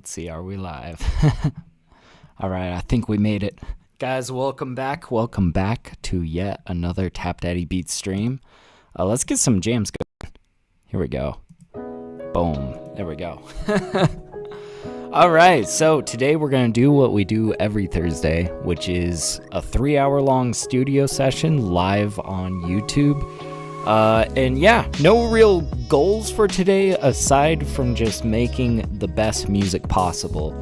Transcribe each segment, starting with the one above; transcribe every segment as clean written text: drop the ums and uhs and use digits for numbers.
Let's see, are we live? All right, I think we made it. Guys, welcome back. Welcome back to yet another TapDaddyBeats stream. Let's get some jams going. Here we go. Boom. There we go. All right, so today we're going to do what we do every Thursday, which is a 3-hour-long studio session live on YouTube. And yeah, no real goals for today aside from just making the best music possible.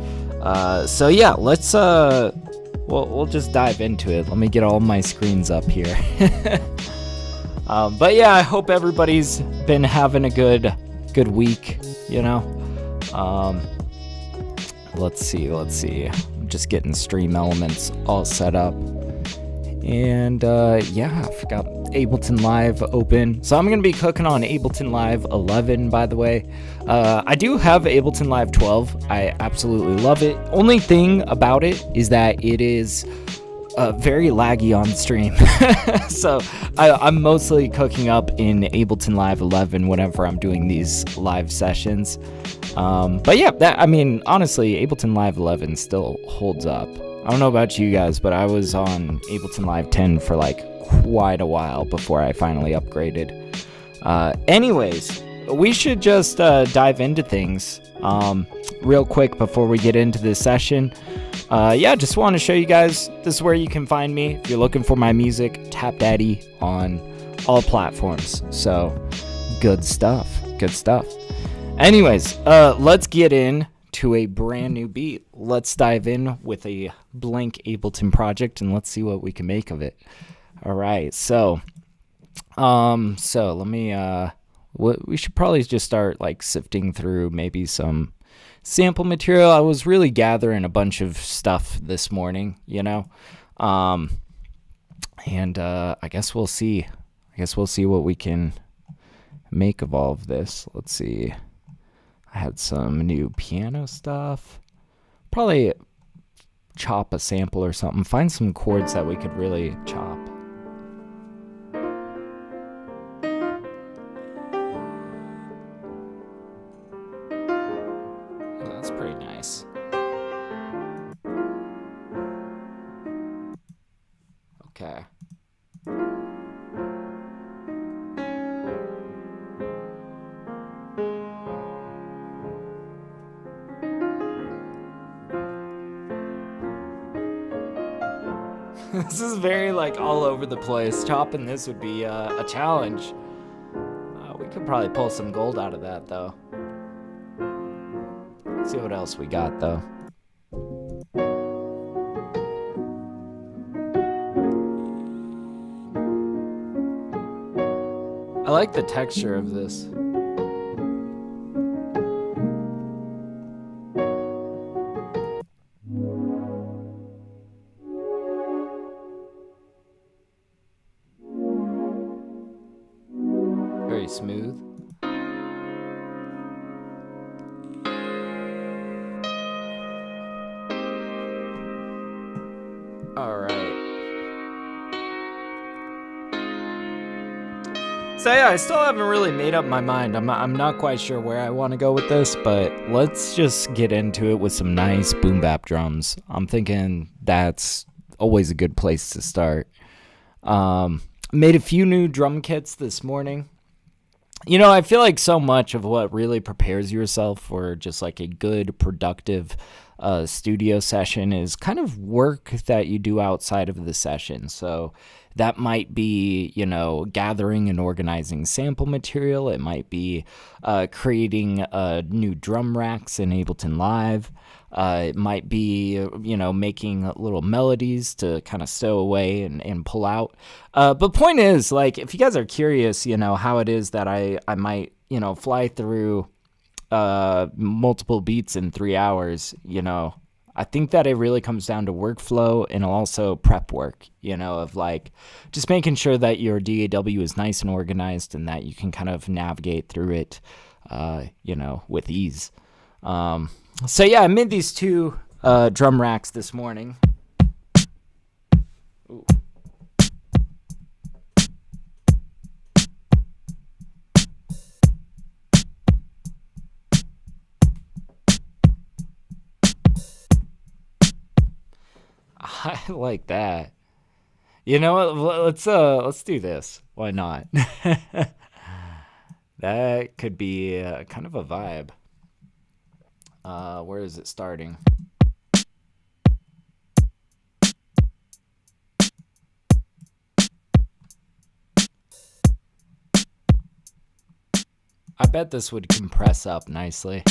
So yeah, let's we'll just dive into it. Let me get all my screens up here. But yeah, I hope everybody's been having a good week, you know. Let's see. I'm just getting Stream Elements all set up. And yeah, I've got Ableton Live open. So I'm going to be cooking on Ableton Live 11, by the way. I do have Ableton Live 12. I absolutely love it. Only thing about it is that it is very laggy on stream. So I'm mostly cooking up in Ableton Live 11 whenever I'm doing these live sessions. But yeah, honestly, Ableton Live 11 still holds up. I don't know about you guys, but I was on Ableton Live 10 for like quite a while before I finally upgraded. Anyways, we should just dive into things real quick before we get into this session. Yeah, just want to show you guys, this is where you can find me. If you're looking for my music, TapDaddy on all platforms. So, good stuff. Anyways, let's get in to a brand new beat. Let's dive in with a blank Ableton project and let's see what we can make of it. All right, so let me we should probably just start like sifting through maybe some sample material. I was really gathering a bunch of stuff this morning, you know. And I guess we'll see what we can make of all of this. Let's see. I had some new piano stuff. Probably chop a sample or something. Find some chords that we could really chop. Oh, that's pretty nice. Okay. This is very like all over the place. Chopping this would be a challenge. We could probably pull some gold out of that though. Let's see what else we got though. I like the texture of this. Very smooth. All right. So yeah, I still haven't really made up my mind. I'm not quite sure where I want to go with this, but let's just get into it with some nice boom bap drums. I'm thinking that's always a good place to start. Made a few new drum kits this morning. You know, I feel like so much of what really prepares yourself for just like a good, productive studio session is kind of work that you do outside of the session. So that might be, you know, gathering and organizing sample material. It might be creating new drum racks in Ableton Live. It might be, you know, making little melodies to kind of stow away and pull out. But point is, like, if you guys are curious, you know, how it is that I might, you know, fly through multiple beats in 3 hours, you know, I think that it really comes down to workflow and also prep work, you know, of like just making sure that your DAW is nice and organized and that you can kind of navigate through it, you know, with ease. So yeah, I made these two drum racks this morning. Ooh. I like that. You know what? Let's do this. Why not? That could be kind of a vibe. Where is it starting? I bet this would compress up nicely.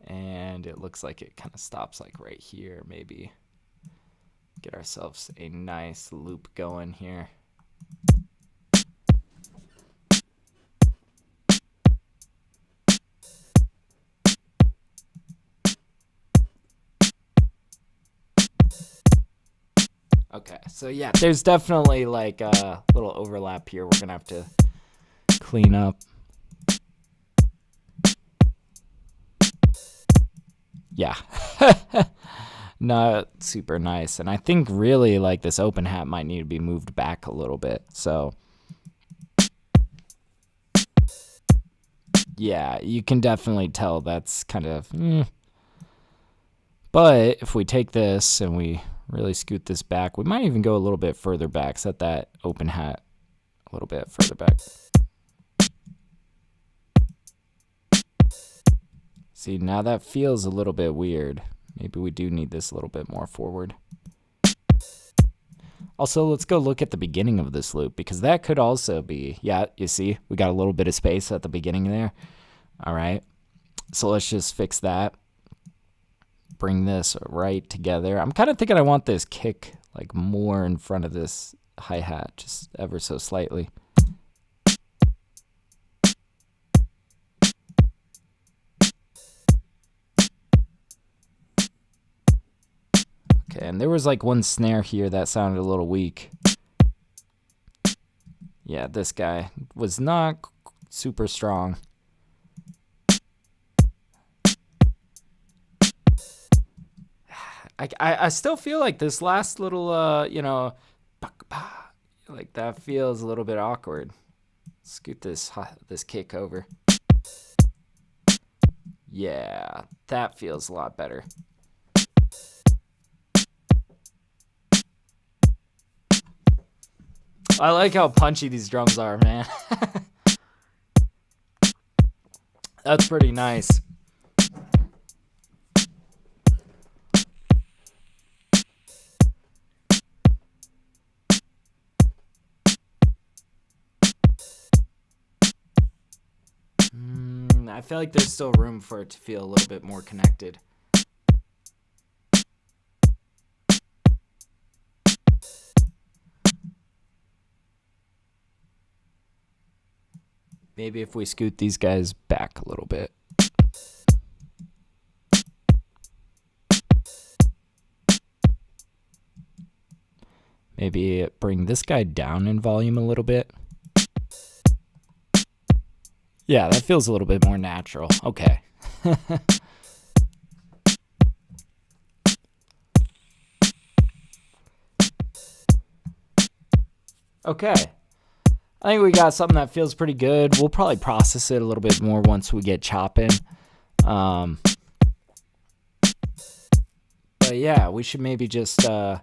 And it looks like it kind of stops like right here, maybe. Get ourselves a nice loop going here. Okay, so yeah, there's definitely like a little overlap here we're gonna have to clean up. Yeah. Not super nice. And I think really like this open hat might need to be moved back a little bit. So yeah, you can definitely tell that's kind of But if we take this and we really scoot this back, we might even go a little bit further back. Set that open hat a little bit further back. See, now that feels a little bit weird. Maybe we do need this a little bit more forward. Also, let's go look at the beginning of this loop, because that could also be, yeah, you see, we got a little bit of space at the beginning there. All right, so let's just fix that. Bring this right together. I'm kind of thinking I want this kick like more in front of this hi-hat, just ever so slightly. Okay, and there was like one snare here that sounded a little weak. Yeah, this guy was not super strong. I still feel like this last little, you know, like that feels a little bit awkward. Scoot this kick over. Yeah, that feels a lot better. I like how punchy these drums are, man. That's pretty nice. I feel like there's still room for it to feel a little bit more connected. Maybe if we scoot these guys back a little bit. Maybe bring this guy down in volume a little bit. Yeah, that feels a little bit more natural. Okay. Okay. I think we got something that feels pretty good. We'll probably process it a little bit more once we get chopping. But yeah, we should maybe just go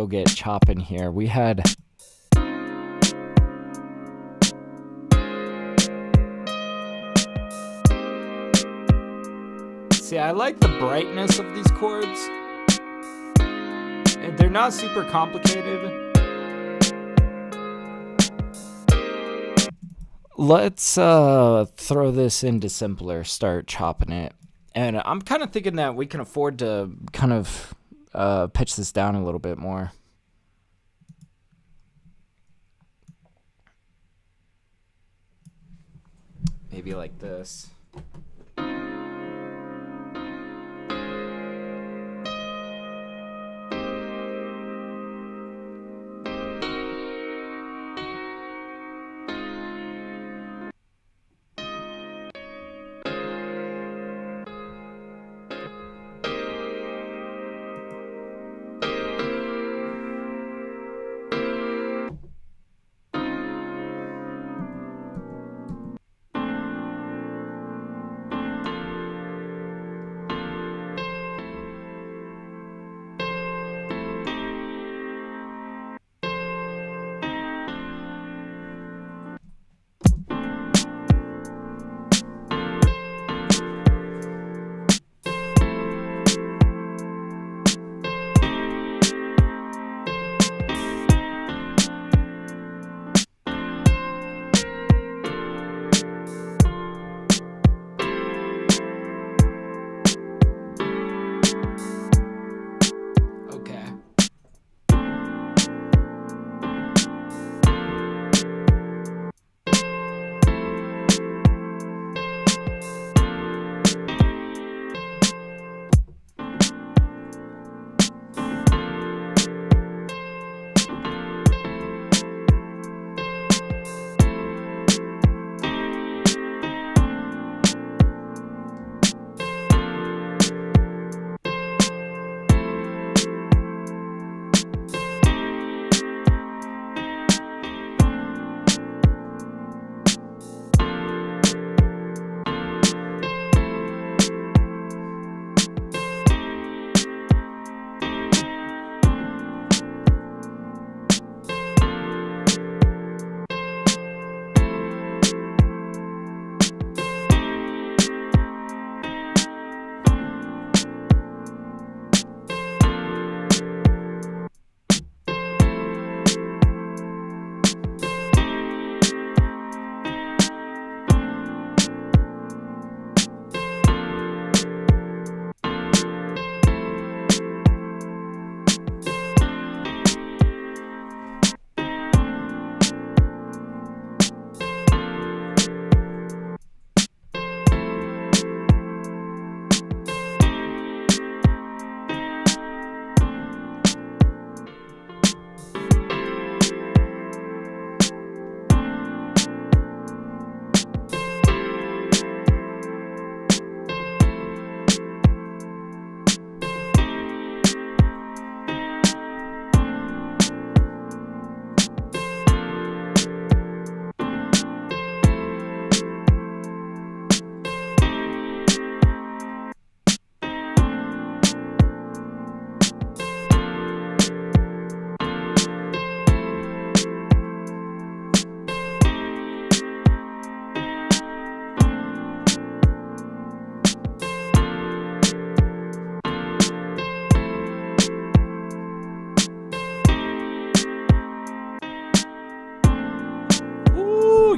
get chopping here. We had... See, I like the brightness of these chords. They're not super complicated. Let's throw this into simpler, start chopping it. And I'm kind of thinking that we can afford to kind of pitch this down a little bit more. Maybe like this.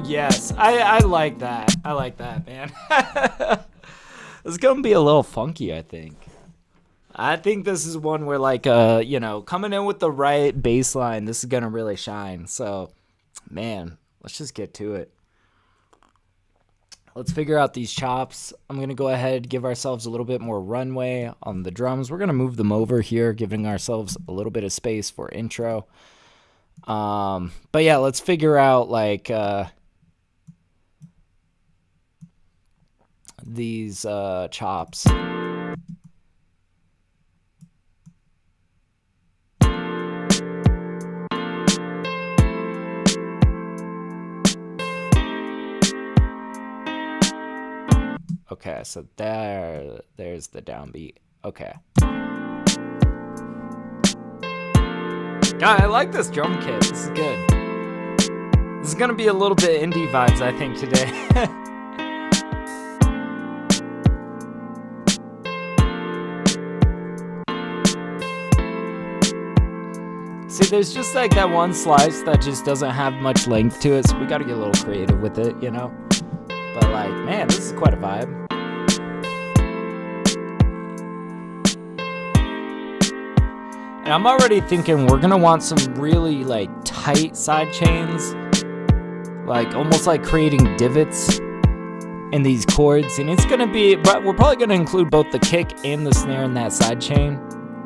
yes. I like that. I like that, man. It's gonna be a little funky, I think. I think this is one where, like, coming in with the right bass line, this is gonna really shine. So, man, let's just get to it. Let's figure out these chops. I'm going to go ahead, give ourselves a little bit more runway on the drums. We're going to move them over here, giving ourselves a little bit of space for intro. But yeah, let's figure out, like, these chops. Okay, so there's the downbeat. Okay. God, I like this drum kit. This is good. This is gonna be a little bit indie vibes, I think, today. See, there's just like that one slice that just doesn't have much length to it, so we gotta get a little creative with it, you know? But like, man, this is quite a vibe. And I'm already thinking we're gonna want some really like tight side chains, like almost like creating divots in these chords. And it's gonna be, but we're probably gonna include both the kick and the snare in that side chain,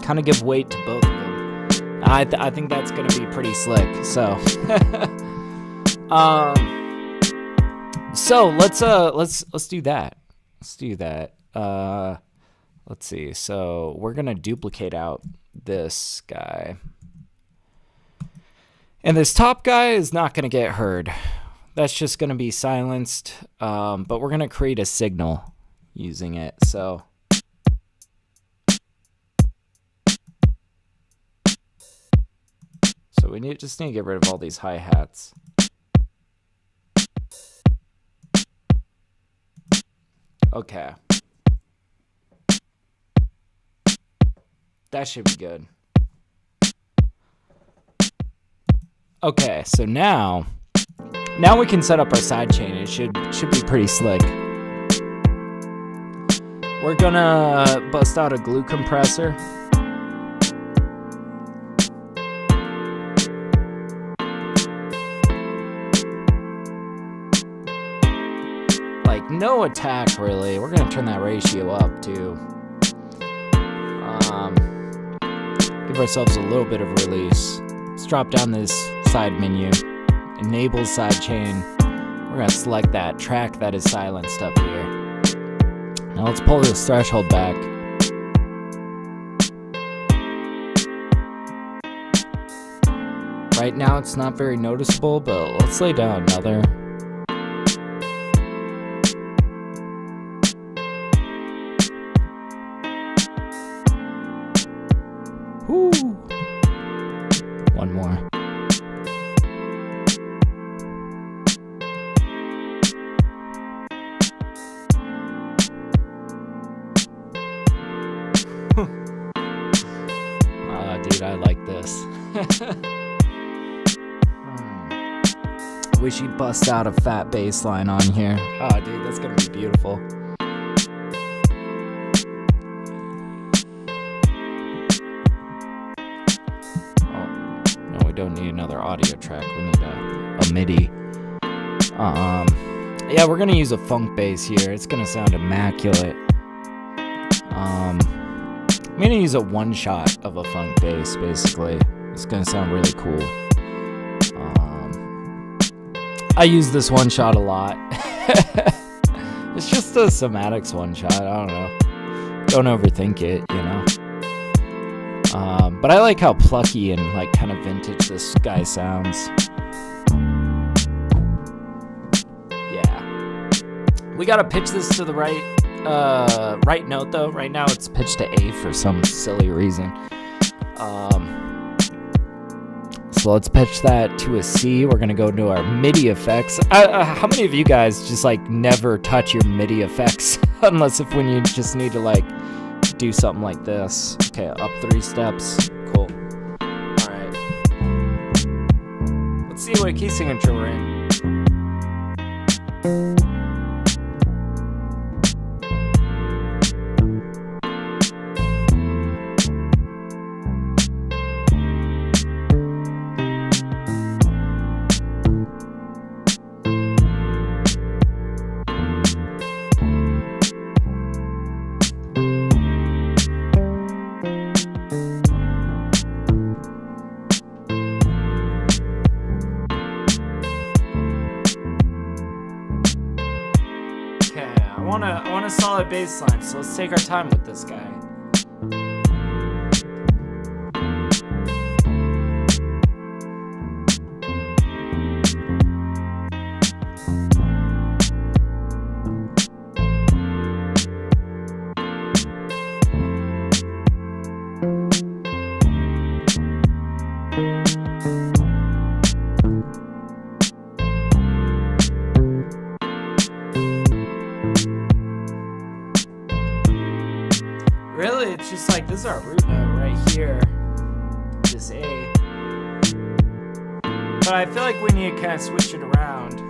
kind of give weight to both of them. I think that's gonna be pretty slick. So, so let's do that. Let's do that. Let's see. So we're gonna duplicate out this guy, and this top guy is not gonna get heard. That's just gonna be silenced. But we're gonna create a signal using it. So we just need to get rid of all these hi-hats. Okay. That should be good. Okay, so now we can set up our side chain. It should be pretty slick. We're gonna bust out a glue compressor. Like, no attack really. We're gonna turn that ratio up too. Give ourselves a little bit of release. Let's drop down this side menu, enable side chain. We're gonna select that track that is silenced up here. Now let's pull this threshold back. Right now it's not very noticeable, but let's lay down another. Woo. One more. Dude, I like this. Wish you'd bust out a fat bass line on here. Oh, dude, that's gonna be beautiful. Don't need another audio track. We need a MIDI. Yeah, we're gonna use a funk bass here. It's gonna sound immaculate. I'm gonna use a one shot of a funk bass. Basically, it's gonna sound really cool. I use this one shot a lot. It's just a Somatics one shot. I don't know. Don't overthink it, you know. But I like how plucky and like kind of vintage this guy sounds. Yeah. We gotta pitch this to the right note though. Right now it's pitched to A for some silly reason. So let's pitch that to a C. We're gonna go to our MIDI effects. How many of you guys just like never touch your MIDI effects unless if when you just need to like do something like this? Okay, up 3 steps. Cool. All right. Let's see what key signature we're in. I want a solid bass line, so let's take our time with this guy. Really, it's just like, this is our root note right here, this A. But I feel like we need to kind of switch it around.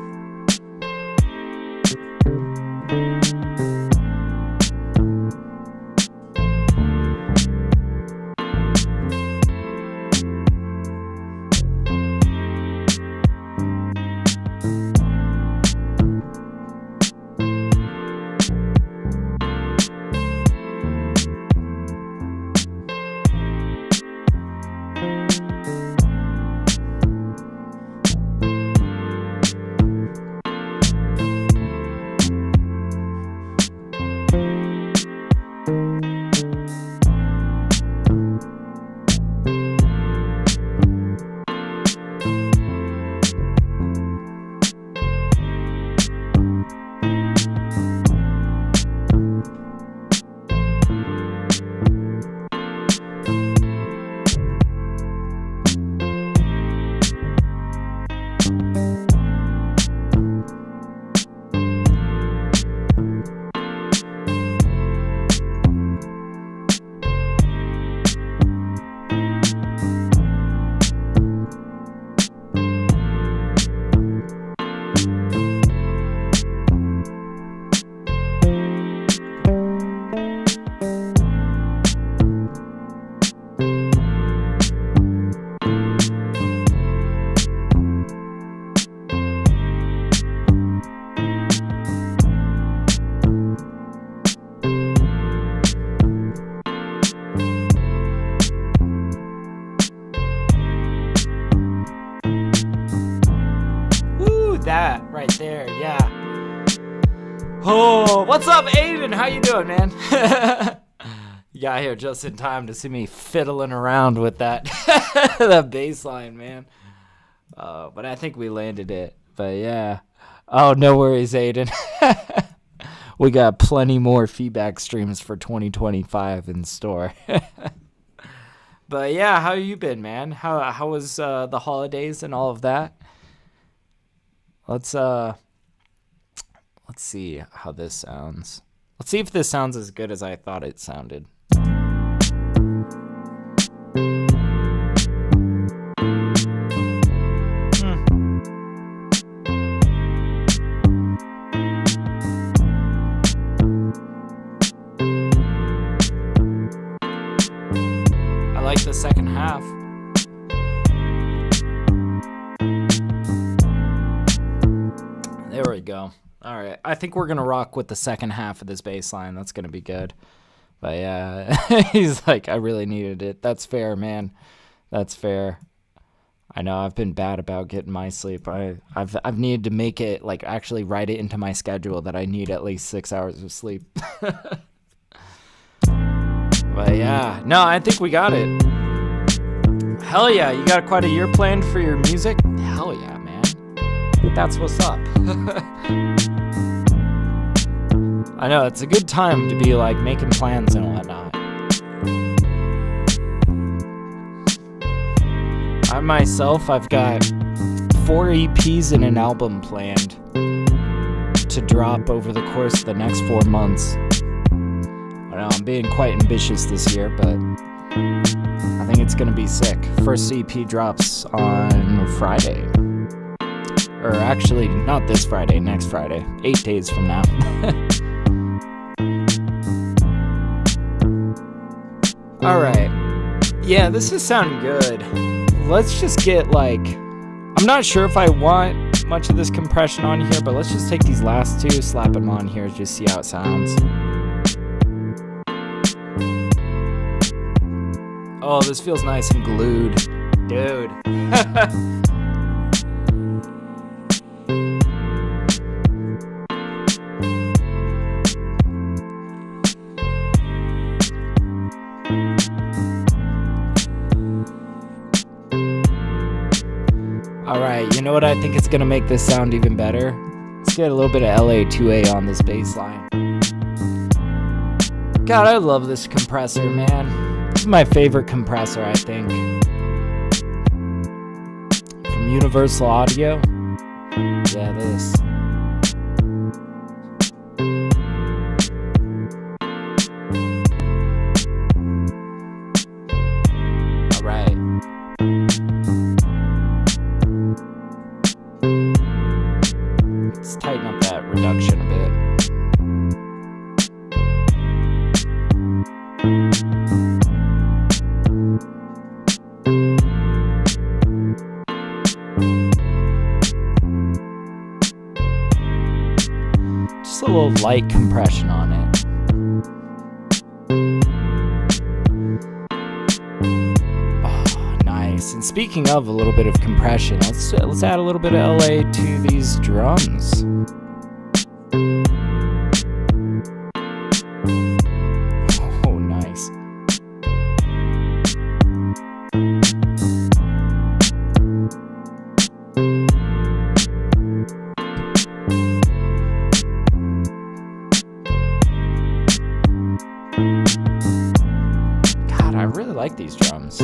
That right there, yeah. Oh, what's up, Aiden? How you doing, man? You got here just in time to see me fiddling around with that that bass line, man. But I think we landed it. But yeah. Oh, no worries, Aiden. We got plenty more feedback streams for 2025 in store. But yeah, how you been, man? How was the holidays and all of that? Let's see how this sounds. Let's see if this sounds as good as I thought it sounded. I like the second half. There we go. All right. I think we're going to rock with the second half of this bass line. That's going to be good. But yeah, he's like, I really needed it. That's fair, man. That's fair. I know I've been bad about getting my sleep. I've needed to make it, like, actually write it into my schedule that I need at least 6 hours of sleep. But yeah, no, I think we got it. Hell yeah. You got quite a year planned for your music? Hell yeah. That's what's up. I know, it's a good time to be like making plans and whatnot. I myself, I've got 4 EPs and an album planned to drop over the course of the next 4 months. I know, I'm being quite ambitious this year, but I think it's gonna be sick. First EP drops on Friday. Or actually, not this Friday, next Friday. 8 days from now. Alright. Yeah, this is sounding good. Let's just get like... I'm not sure if I want much of this compression on here, but let's just take these last two, slap them on here, just see how it sounds. Oh, this feels nice and glued. Dude. Alright, you know what I think is going to make this sound even better? Let's get a little bit of LA2A on this bass line. God, I love this compressor, man. This is my favorite compressor, I think. From Universal Audio. Yeah, this. Tighten up that reduction a bit. Just a little light compression on it. Oh, nice. And speaking of a little bit of compression, let's add a little bit of LA to these drums. Oh, nice. God, I really like these drums.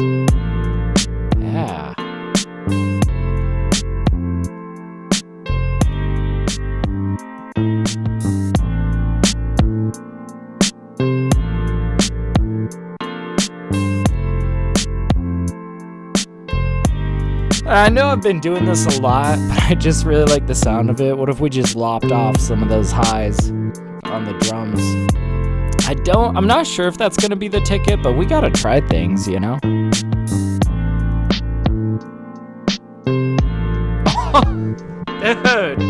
Yeah. I know I've been doing this a lot, but I just really like the sound of it. What if we just lopped off some of those highs on the drums? I'm not sure if that's gonna be the ticket, but we gotta try things, you know? Dude!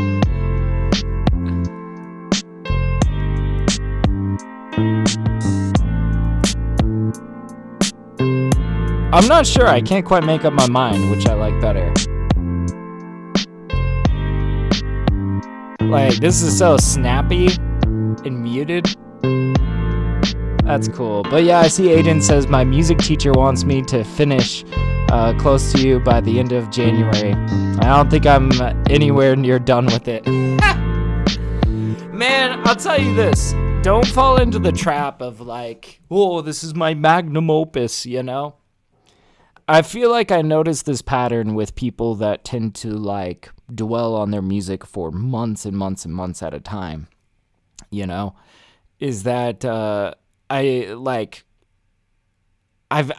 I'm not sure, I can't quite make up my mind, which I like better. Like, this is so snappy and muted. That's cool. But yeah, I see Aiden says, my music teacher wants me to finish Close to You by the end of January. I don't think I'm anywhere near done with it. Man, I'll tell you this. Don't fall into the trap of like, oh, this is my magnum opus, you know? I feel like I noticed this pattern with people that tend to like dwell on their music for months and months and months at a time, you know, is that I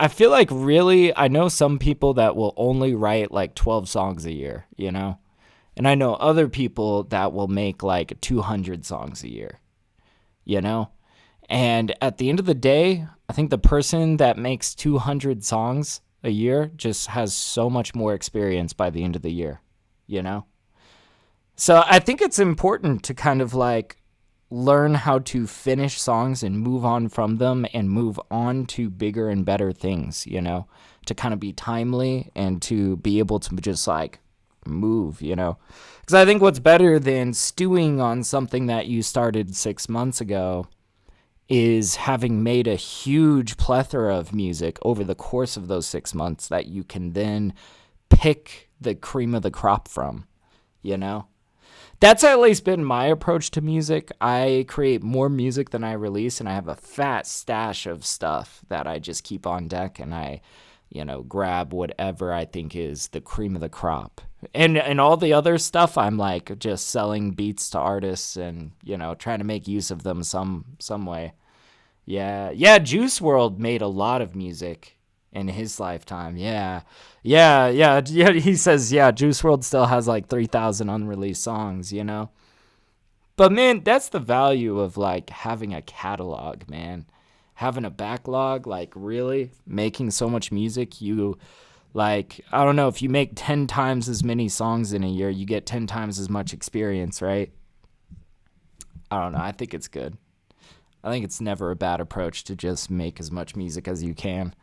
feel like really, I know some people that will only write like 12 songs a year, you know, and I know other people that will make like 200 songs a year, you know, and at the end of the day, I think the person that makes 200 songs a year just has so much more experience by the end of the year, you know? So I think it's important to kind of like learn how to finish songs and move on from them and move on to bigger and better things, you know, to kind of be timely and to be able to just like move, you know? Because I think what's better than stewing on something that you started 6 months ago is having made a huge plethora of music over the course of those 6 months that you can then pick the cream of the crop from, you know? That's at least been my approach to music. I create more music than I release, and I have a fat stash of stuff that I just keep on deck, and I, you know, grab whatever I think is the cream of the crop. And all the other stuff, I'm like just selling beats to artists and, you know, trying to make use of them some way. Yeah, Juice WRLD made a lot of music, in his lifetime. Yeah. He says, yeah, Juice WRLD still has like 3,000 unreleased songs, you know? But man, that's the value of like having a catalog, man. Having a backlog, like really making so much music, you like, I don't know, if you make 10 times as many songs in a year, you get 10 times as much experience, right? I don't know. I think it's good. I think it's never a bad approach to just make as much music as you can.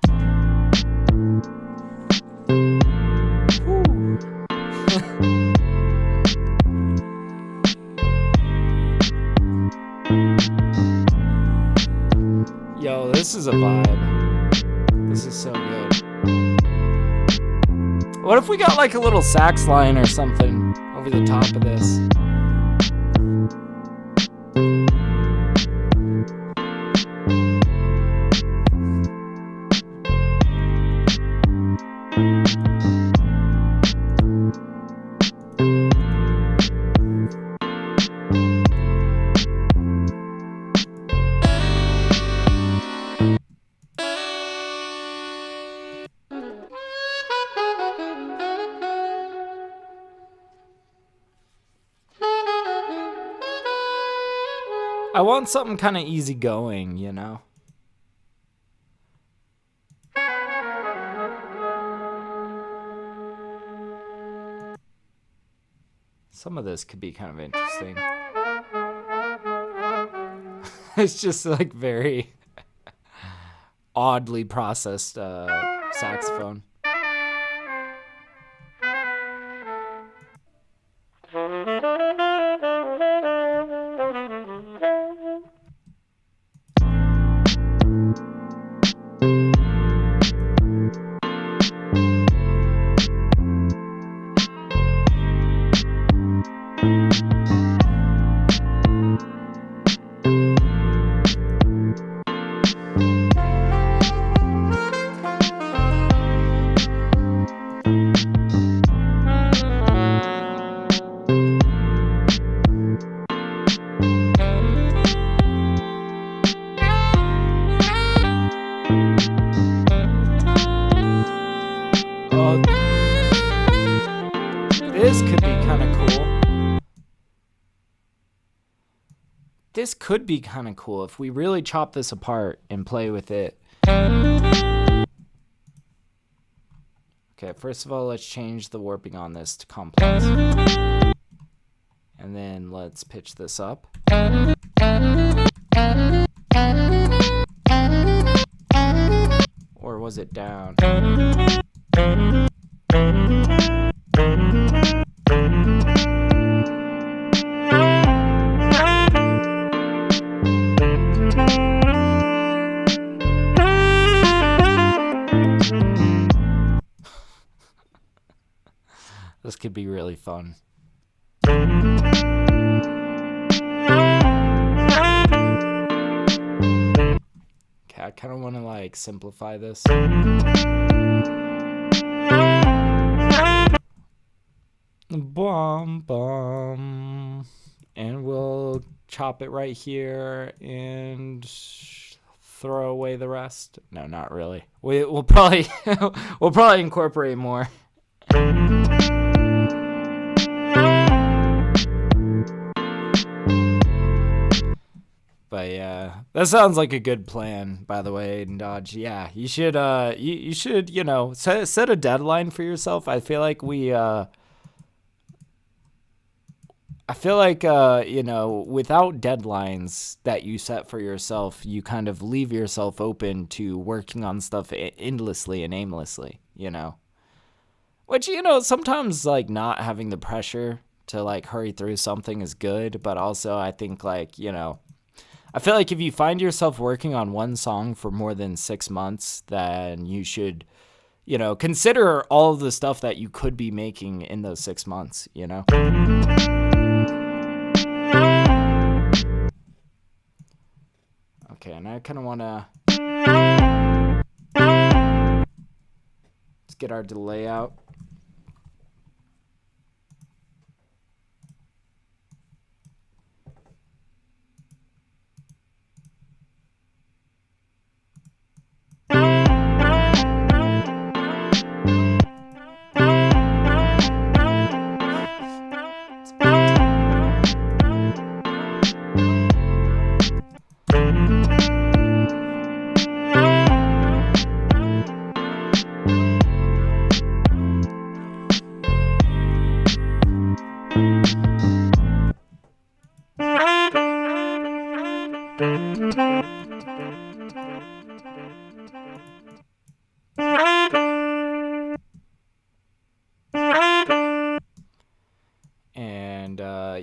Yo, this is a vibe. This is so good. What if we got like a little sax line or something over the top of this? I want something kind of easygoing, you know? Some of this could be kind of interesting. It's just like very oddly processed saxophone. This could be kind of cool if we really chop this apart and play with it. Okay, first of all, let's change the warping on this to complex. And then let's pitch this up. Or was it down? This could be really fun. Okay, I kind of want to like simplify this. Bum bum. And we'll chop it right here and throw away the rest. No, not really. We'll probably incorporate more. But yeah, that sounds like a good plan, by the way, and Dodge. Yeah, you should you should, you know, set a deadline for yourself. I feel like you know, without deadlines that you set for yourself, you kind of leave yourself open to working on stuff endlessly and aimlessly, you know. Which, you know, sometimes like not having the pressure to like hurry through something is good, but also I think like, you know, I feel like if you find yourself working on one song for more than 6 months, then you should, you know, consider all of the stuff that you could be making in those 6 months, you know? Okay, and I kind of want to... Let's get our delay out.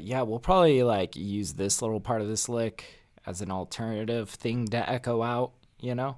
yeah, we'll probably like use this little part of this lick as an alternative thing to echo out, you know?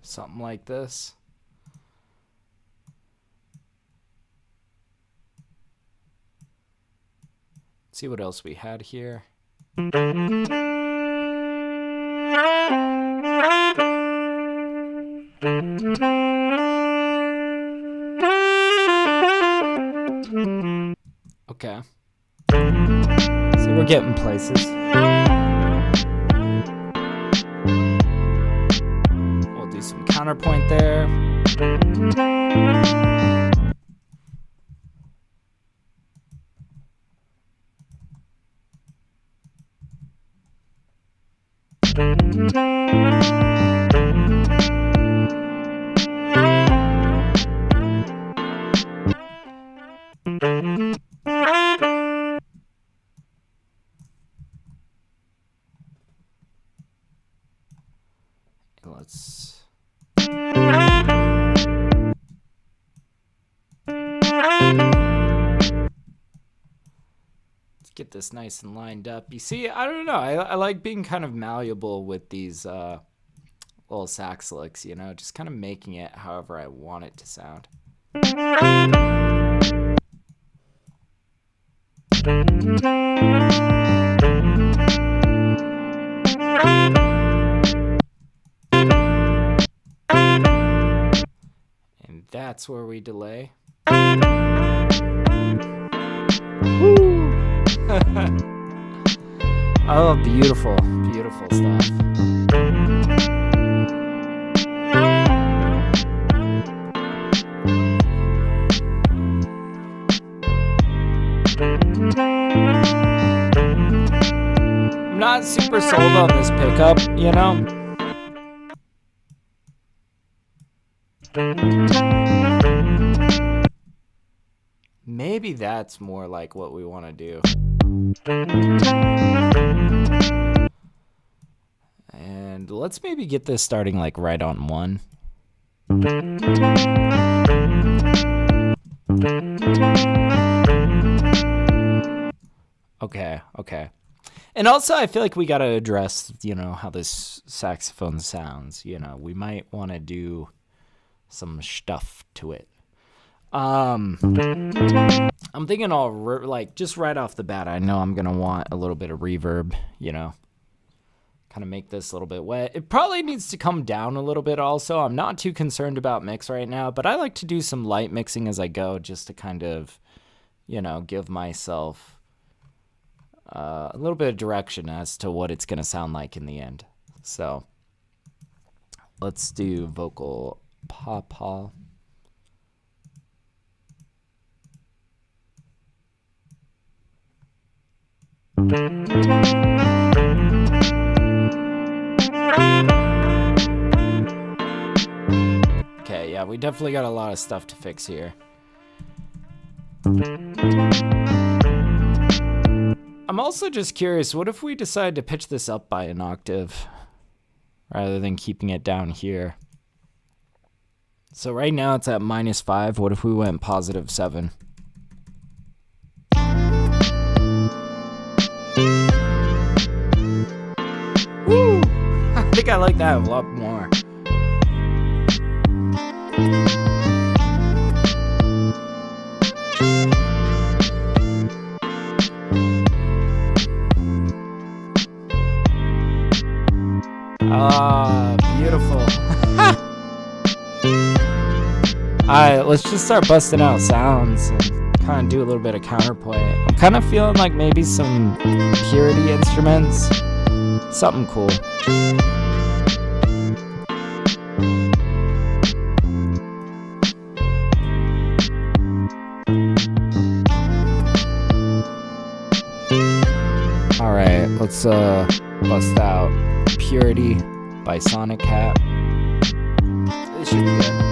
Something like this. Let's see what else we had here. Okay. So we're getting places. We'll do some counterpoint there. Let's get this nice and lined up. You see, I don't know. I like being kind of malleable with these little sax licks, you know, just kind of making it however I want it to sound. And that's where we delay. Woo! Oh, beautiful, beautiful stuff. I'm not super sold on this pickup, you know? Maybe that's more like what we want to do. And let's maybe get this starting like right on 1. Okay, okay. And also I feel like we got to address, you know, how this saxophone sounds, you know. We might want to do some stuff to it. I'm thinking like just right off the bat, I know I'm going to want a little bit of reverb, you know, kind of make this a little bit wet. It probably needs to come down a little bit also. I'm not too concerned about mix right now, but I like to do some light mixing as I go just to kind of, you know, give myself a little bit of direction as to what it's going to sound like in the end. So let's do vocal papa. Okay, yeah, we definitely got a lot of stuff to fix here. I'm also just curious, what if we decide to pitch this up by an octave rather than keeping it down here? So right now it's at -5. What if we went +7? Woo! I think I like that a lot more. Ah, beautiful. Alright, let's just start busting out sounds and kind of do a little bit of counterpoint. I'm kind of feeling like maybe some purity instruments. Something cool. let's bust out Purity by Sonic Cat. This should be good.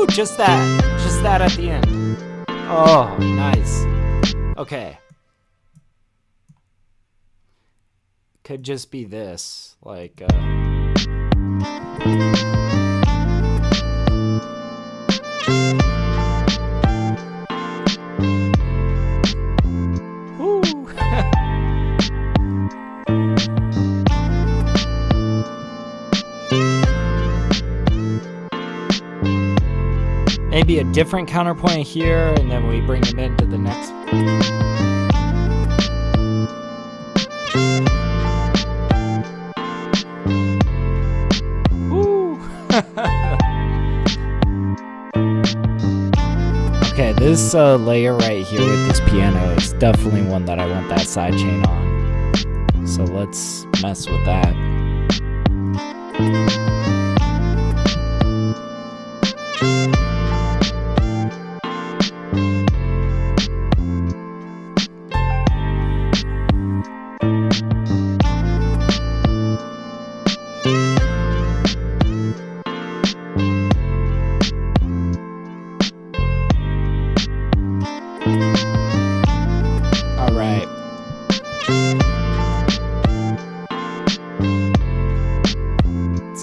Just that at the end. Oh, nice. Okay. Could just be this, like, Woo. Maybe a different counterpoint here, and then we bring them into the next. Woo. Okay, this layer right here with this piano is definitely one that I want that sidechain on. So let's mess with that.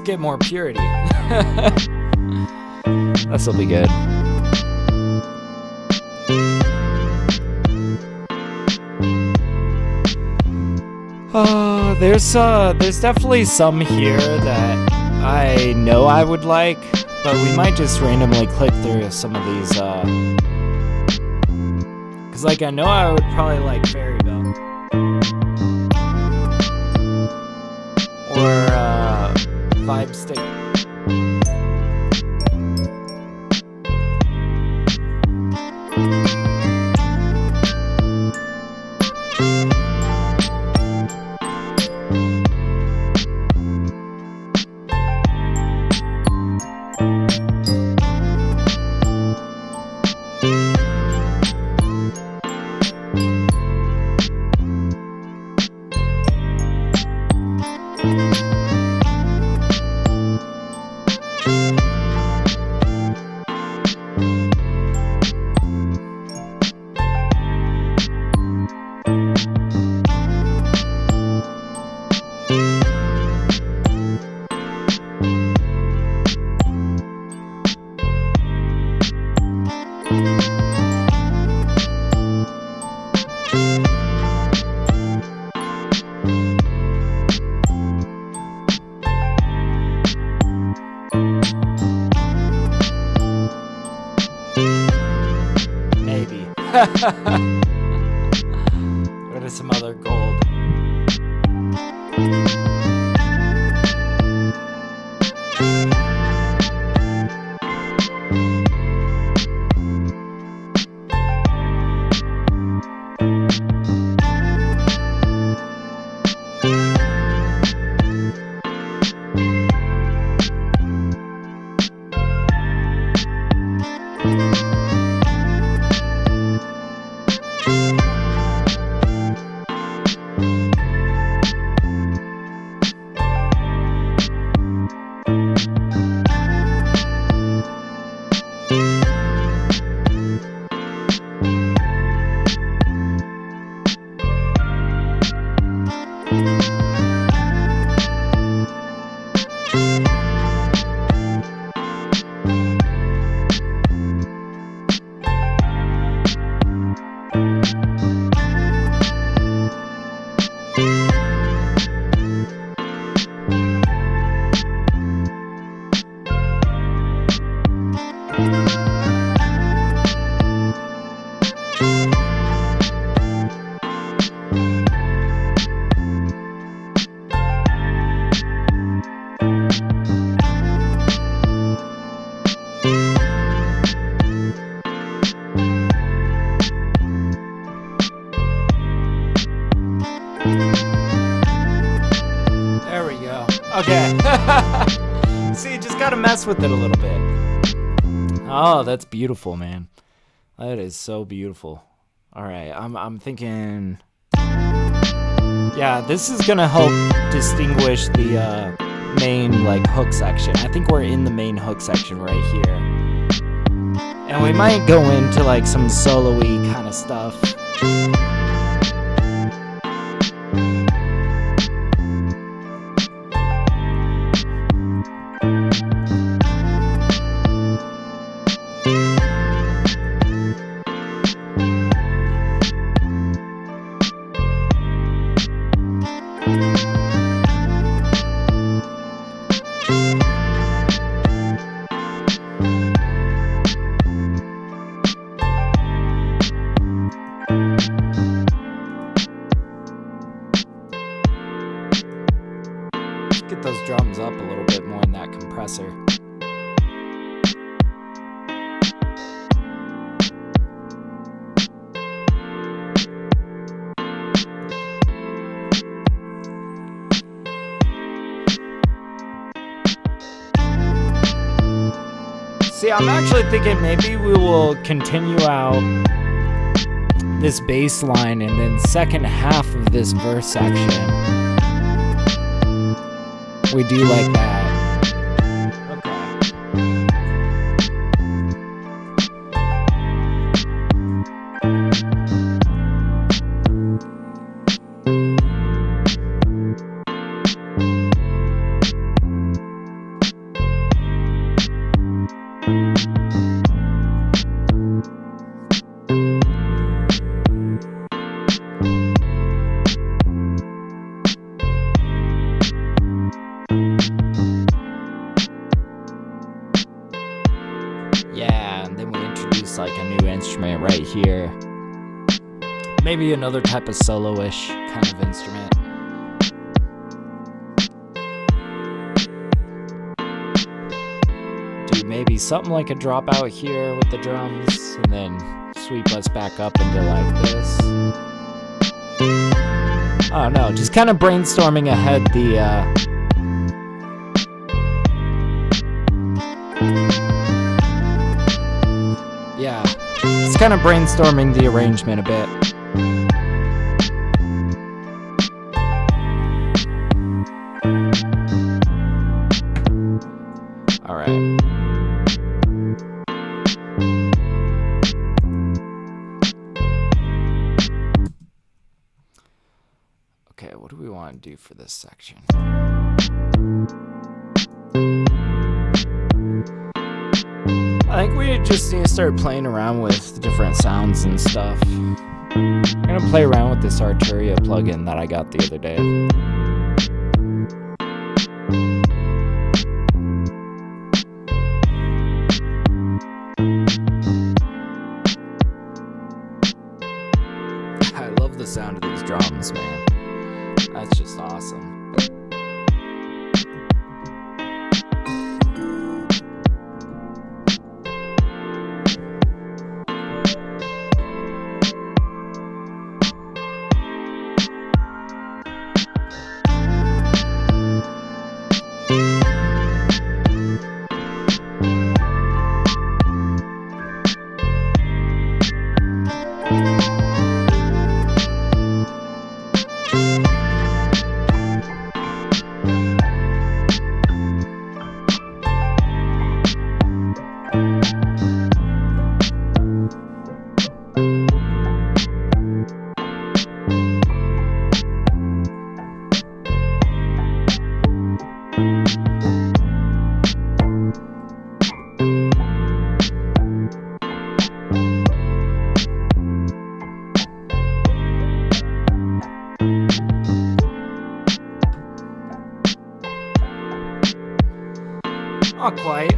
Get more purity. This'll be good. There's definitely some here that I know I would like, but we might just randomly click through some of these, cause like I know I would probably like Fairy Bell. Or Vibe Stick. Go to some other gold. There we go. Okay. See, just gotta mess with it a little bit. Oh, that's beautiful, man. That is so beautiful. All right, I'm thinking. Yeah, this is gonna help distinguish the main like hook section. I think we're in the main hook section right here, and we might go into like some solo-y kind of stuff. Get those drums up a little bit more in that compressor. See, I'm actually thinking maybe we will continue out this bass line and then second half of this verse section we do like that. Okay. Yeah, and then we introduce like a new instrument right here. Maybe another type of solo-ish kind of instrument. Do maybe something like a dropout here with the drums, and then sweep us back up into like this. I don't know, just kind of brainstorming ahead yeah, just kind of brainstorming the arrangement a bit. All right. Okay, what do we want to do for this section? I think we just need to start playing around with different sounds and stuff. I'm gonna play around with this Arturia plugin that I got the other day. I love the sound of these drums, man. That's just awesome. not quite.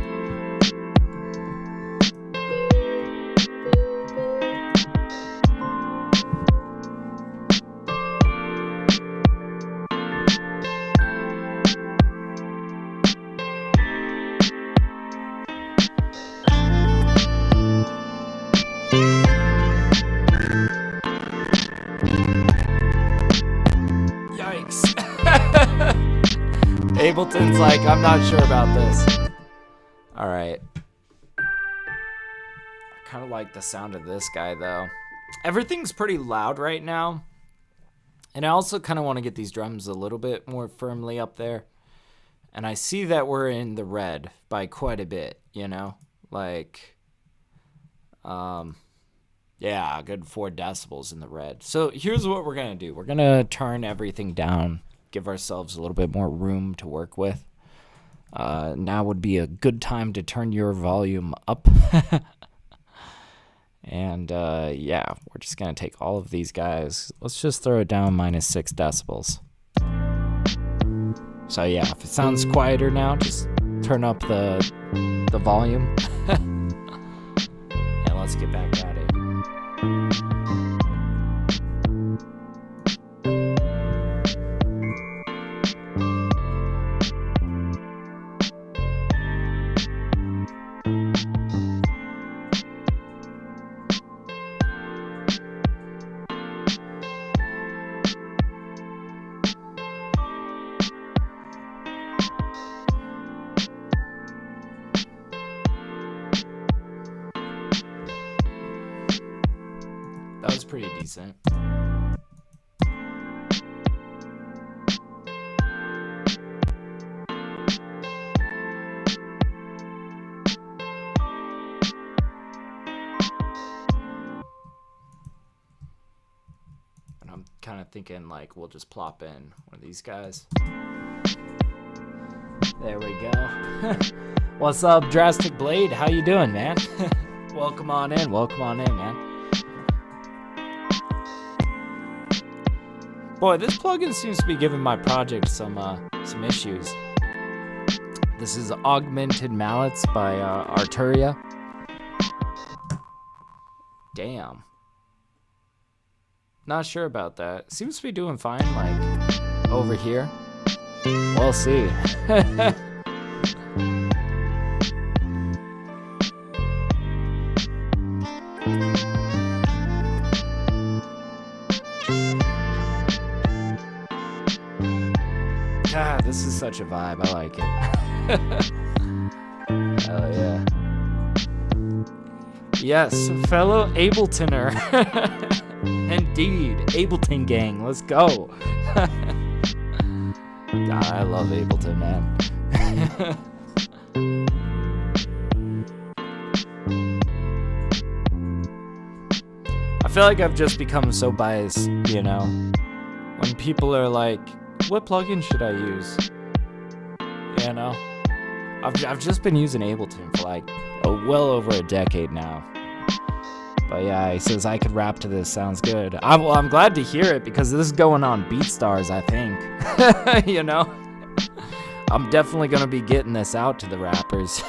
Ableton's like, I'm not sure about this. Alright. I kind of like the sound of this guy, though. Everything's pretty loud right now. And I also kind of want to get these drums a little bit more firmly up there. And I see that we're in the red by quite a bit, you know? Like, yeah, a good 4 decibels in the red. So here's what we're going to do. We're going to turn everything down. Give ourselves a little bit more room to work with. Now would be a good time to turn your volume up. And yeah, we're just going to take all of these guys. Let's just throw it down -6 decibels. So yeah, if it sounds quieter now, just turn up the volume. And let's get back at it. That was pretty decent. And I'm kind of thinking like we'll just plop in one of these guys. There we go. What's up, Drastic Blade? How you doing, man? Welcome on in, man. Boy, this plugin seems to be giving my project some issues. This is Augmented Mallets by Arturia. Damn. Not sure about that. Seems to be doing fine, like, over here. We'll see. God, this is such a vibe. I like it. Hell yeah. Yes, fellow Abletoner. Indeed, Ableton gang, let's go. God, I love Ableton, man. I feel like I've just become so biased, you know? When people are like, what plugin should I use? You know? I've just been using Ableton for like well over a decade now. But yeah, he says I could rap to this. Sounds good. Well, I'm glad to hear it because this is going on BeatStars, I think. You know? I'm definitely going to be getting this out to the rappers.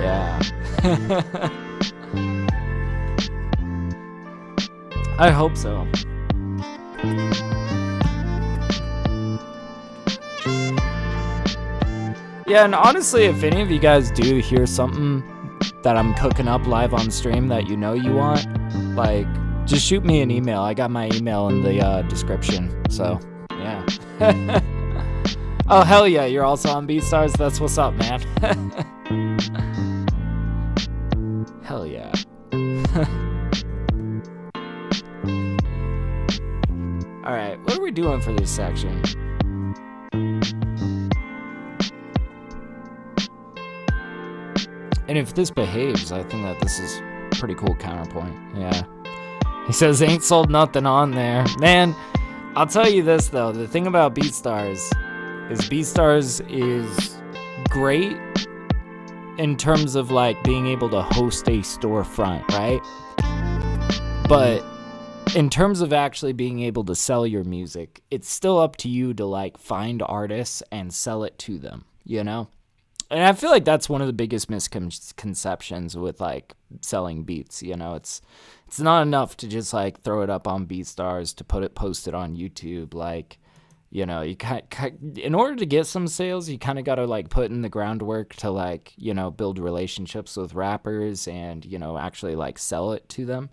Yeah. I hope so. Yeah, and honestly, if any of you guys do hear something that I'm cooking up live on stream that you know you want, like, just shoot me an email. I got my email in the description, so, yeah. Oh, hell yeah, you're also on BeatStars? That's what's up, man. Hell yeah. Alright, what are we doing for this section? And if this behaves, I think that this is a pretty cool counterpoint. Yeah. He says, ain't sold nothing on there. Man, I'll tell you this, though. The thing about BeatStars is great in terms of, like, being able to host a storefront, right? But in terms of actually being able to sell your music, it's still up to you to like find artists and sell it to them, you know? And I feel like that's one of the biggest misconceptions with like selling beats, you know? It's not enough to just like throw it up on BeatStars to post it on YouTube. Like, you know, you in order to get some sales, you kind of got to like put in the groundwork to like, you know, build relationships with rappers and, you know, actually like sell it to them.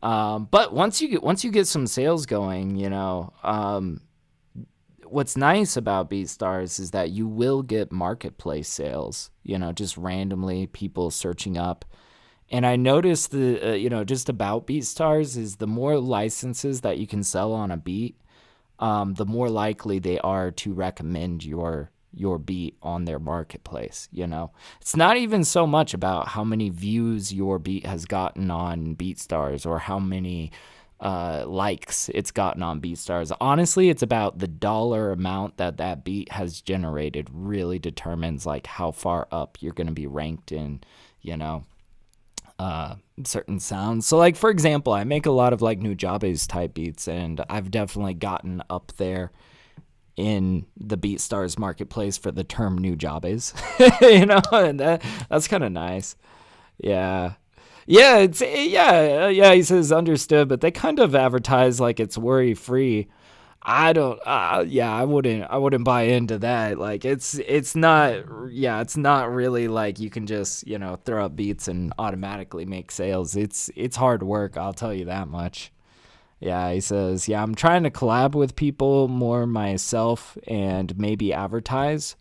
But once you get some sales going, you know, what's nice about BeatStars is that you will get marketplace sales, you know, just randomly people searching up. And I noticed you know, just about BeatStars is the more licenses that you can sell on a beat, the more likely they are to recommend your beat on their marketplace. You know, it's not even so much about how many views your beat has gotten on BeatStars or how many likes it's gotten on BeatStars. Honestly, it's about the dollar amount that beat has generated really determines like how far up you're going to be ranked in, you know, certain sounds. So like, for example, I make a lot of like Nujabes type beats, and I've definitely gotten up there in the BeatStars marketplace for the term Nujabes, you know, and that's kind of nice. Yeah. Yeah, he says understood, but they kind of advertise like it's worry free. I don't I wouldn't buy into that. Like it's not really like you can just, you know, throw up beats and automatically make sales. It's hard work, I'll tell you that much. Yeah, he says, yeah, I'm trying to collab with people more myself and maybe advertise.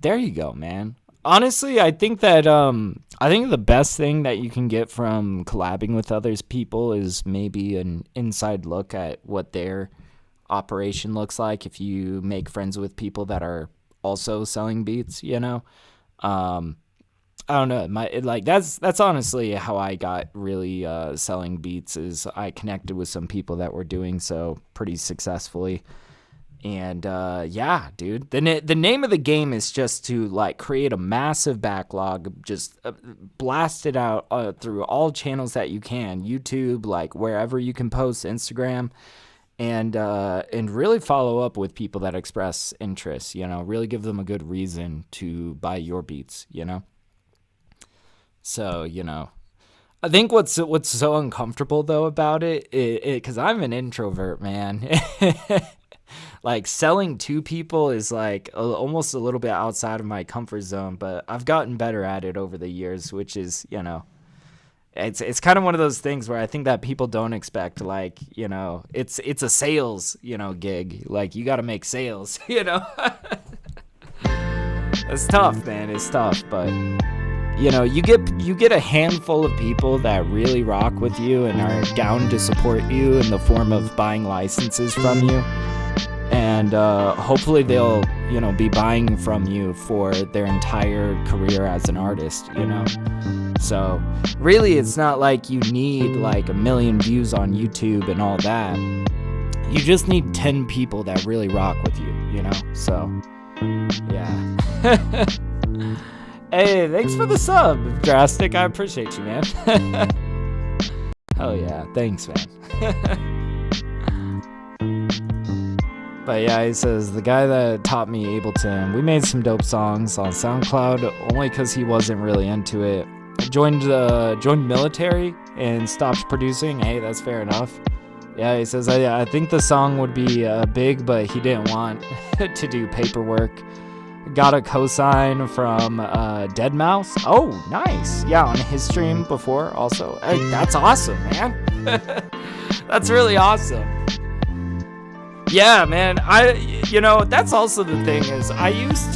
There you go, man. Honestly, I think the best thing that you can get from collabing with others people is maybe an inside look at what their operation looks like if you make friends with people that are also selling beats, you know. I don't know, that's honestly how I got really selling beats, is I connected with some people that were doing so pretty successfully. And yeah, dude, the name of the game is just to like create a massive backlog, just blast it out through all channels that you can, YouTube, like wherever you can post, Instagram, and really follow up with people that express interest, you know, really give them a good reason to buy your beats, you know. So, you know, I think what's so uncomfortable though about it, because I'm an introvert, man. Like selling to people is like almost a little bit outside of my comfort zone, but I've gotten better at it over the years, which is, you know, it's kind of one of those things where I think that people don't expect, like, you know, it's a sales, you know, gig. Like you got to make sales, you know. It's tough, man. It's tough, but you know, you get a handful of people that really rock with you and are down to support you in the form of buying licenses from you. And hopefully they'll, you know, be buying from you for their entire career as an artist, you know. So really, it's not like you need like 1 million views on YouTube and all that. You just need 10 people that really rock with you, you know. So yeah. Hey, thanks for the sub, Drastic. I appreciate you, man. Hell yeah, thanks, man. But yeah, he says, the guy that taught me Ableton, we made some dope songs on SoundCloud only because he wasn't really into it. Joined military and stopped producing. Hey, that's fair enough. Yeah, he says, I think the song would be big, but he didn't want to do paperwork. Got a cosign from Deadmau5. Oh, nice. Yeah, on his stream before also. Hey, that's awesome, man. That's really awesome. Yeah, man. You know, that's also the thing is I used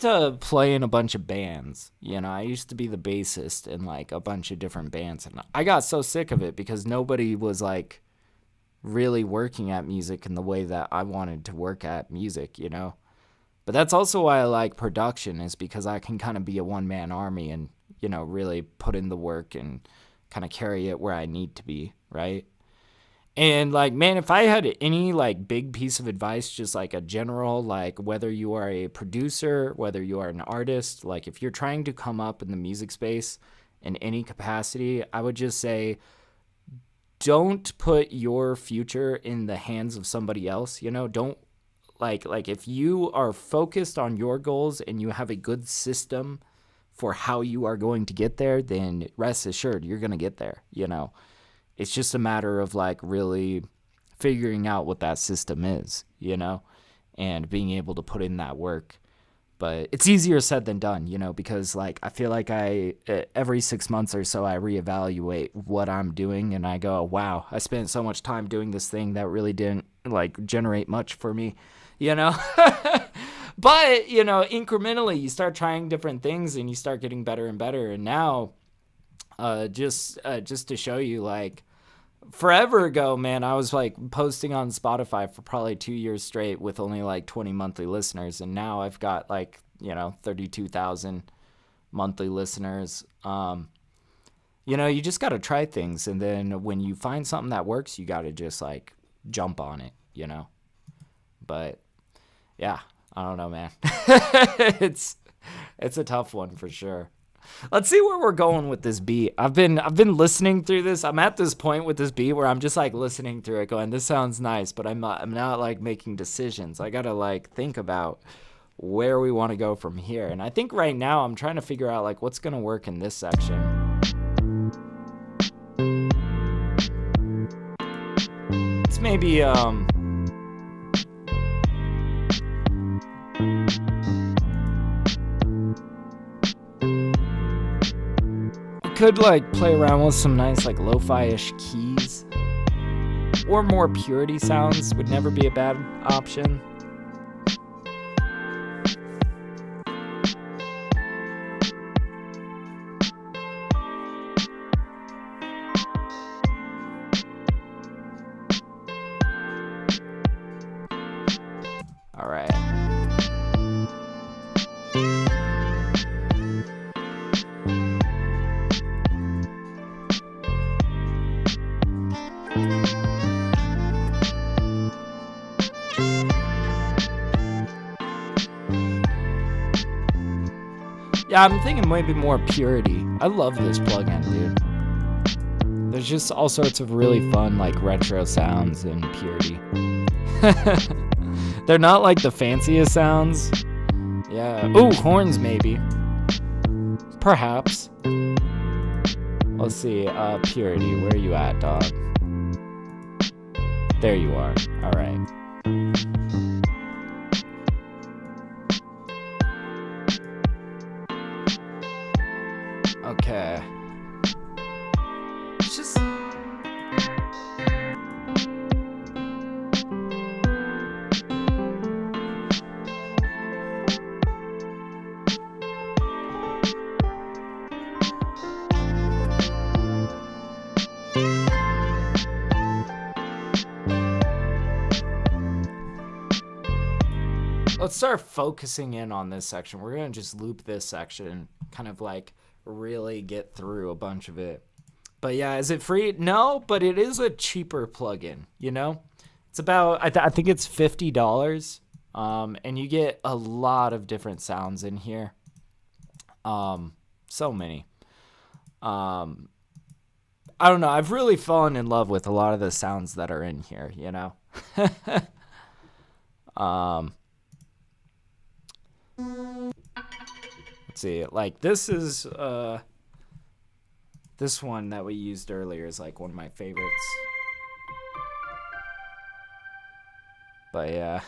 to play in a bunch of bands. You know, I used to be the bassist in like a bunch of different bands, and I got so sick of it because nobody was like really working at music in the way that I wanted to work at music, you know. But that's also why I like production, is because I can kind of be a one-man army and, you know, really put in the work and kind of carry it where I need to be, right? And like, man, if I had any like big piece of advice, just like a general, like whether you are a producer, whether you are an artist, like if you're trying to come up in the music space in any capacity, I would just say, don't put your future in the hands of somebody else. Don't like if you are focused on your goals and you have a good system for how you are going to get there, then rest assured you're going to get there. It's just a matter of like really figuring out what that system is, and being able to put in that work. But it's easier said than done, because like I feel like every 6 months or so I reevaluate what I'm doing and I go, wow, I spent so much time doing this thing that really didn't like generate much for me, But, incrementally you start trying different things and you start getting better and better. And now, just to show you, like, forever ago, man, I was like posting on Spotify for probably 2 years straight with only like 20 monthly listeners. And now I've got like, 32,000 monthly listeners. You just got to try things. And then when you find something that works, you got to just like jump on it, But yeah, I don't know, man. It's a tough one for sure. Let's see where we're going with this beat. I've been listening through this. I'm at this point with this beat where I'm just like listening through it going, this sounds nice, but I'm not like making decisions. I got to like think about where we want to go from here. And I think right now I'm trying to figure out like what's going to work in this section. It's maybe could like play around with some nice like lo-fi-ish keys, or more purity sounds would never be a bad option. All right. Yeah, I'm thinking maybe more purity. I love this plugin, dude. There's just all sorts of really fun, like, retro sounds in purity. They're not, like, the fanciest sounds. Yeah. Ooh, horns, maybe. Perhaps. Let's see. Purity, where are you at, dog? There you are. All right. Okay. It's just... Let's start focusing in on this section. We're going to just loop this section, kind of like really get through a bunch of it. But yeah, is it free? No, but it is a cheaper plugin, you know? It's about, I think it's $50, and you get a lot of different sounds in here. So many. I don't know. I've really fallen in love with a lot of the sounds that are in here, you know? Let's see, like this is this one that we used earlier is like one of my favorites. But yeah.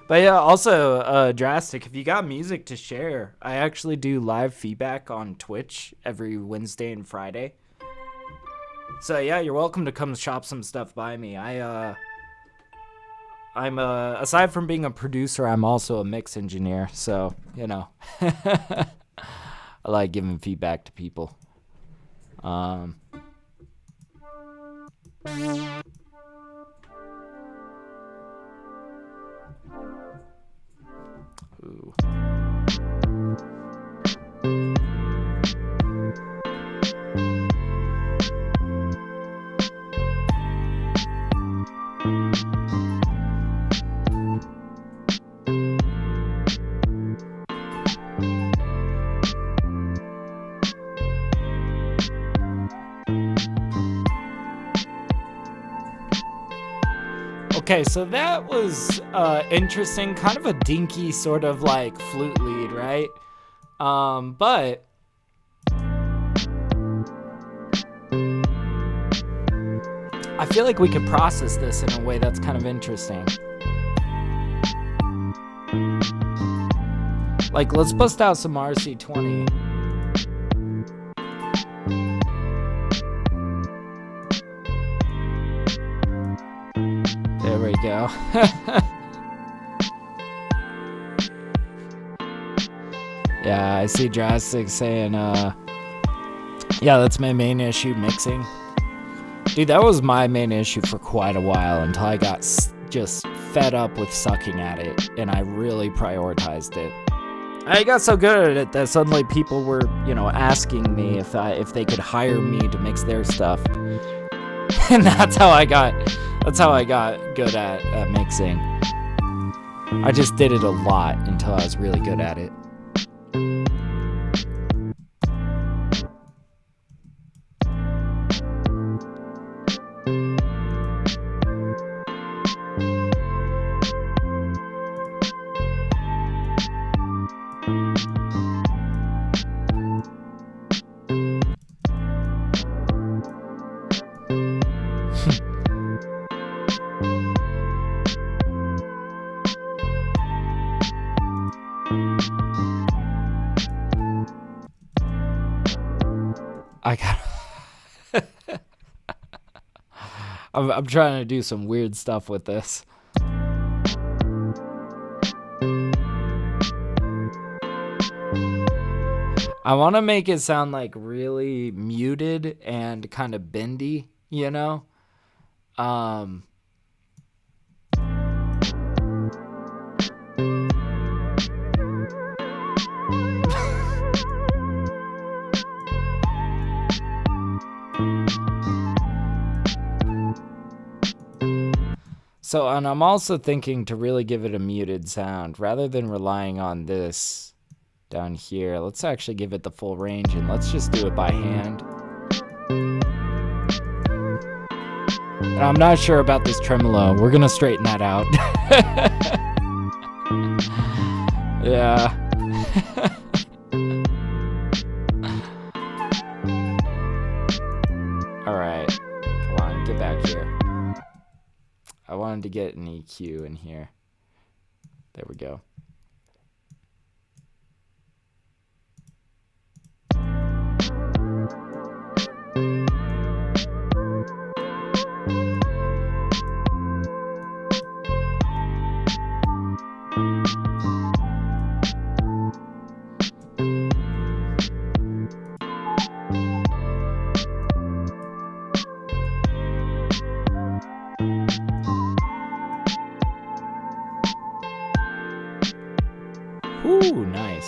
But yeah, also Drastic, if you got music to share, I actually do live feedback on Twitch every Wednesday and Friday. So yeah, you're welcome to come shop some stuff by me. I'm aside from being a producer, I'm also a mix engineer, so, you know, I like giving feedback to people. Ooh. Okay, so that was interesting, kind of a dinky sort of like flute lead, right? But I feel like we could process this in a way that's kind of interesting. Like, let's bust out some RC20. There we go. Yeah, I see Drastic saying, yeah, that's my main issue, mixing. Dude, that was my main issue for quite a while until I got just fed up with sucking at it, and I really prioritized it. I got so good at it that suddenly people were, asking me if they could hire me to mix their stuff. And that's how I got good at mixing. I just did it a lot until I was really good at it. I'm trying to do some weird stuff with this. I want to make it sound like really muted and kind of bendy, So, and I'm also thinking to really give it a muted sound rather than relying on this down here. Let's actually give it the full range and let's just do it by hand. And I'm not sure about this tremolo. We're gonna straighten that out. Yeah. All right, come on, get back here. I wanted to get an EQ in here. There we go. Ooh, nice.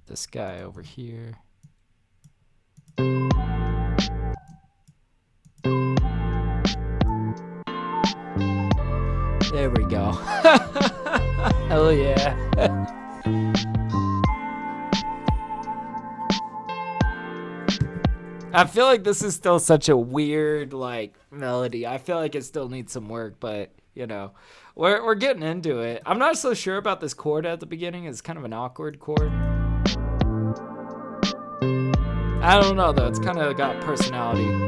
This guy over here. There we go. Hell yeah. I feel like this is still such a weird melody. I feel like it still needs some work, but we're getting into it. I'm not so sure about this chord at the beginning. It's kind of an awkward chord. I don't know though, it's kind of got personality.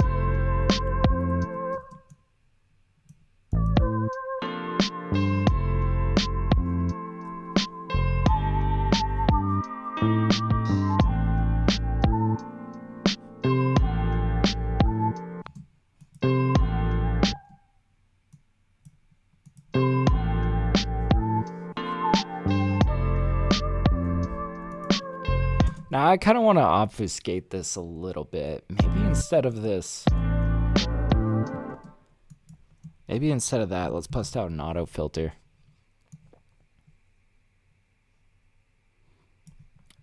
Now I kind of want to obfuscate this a little bit. Maybe instead of this, Maybe instead of that, let's bust out an auto filter.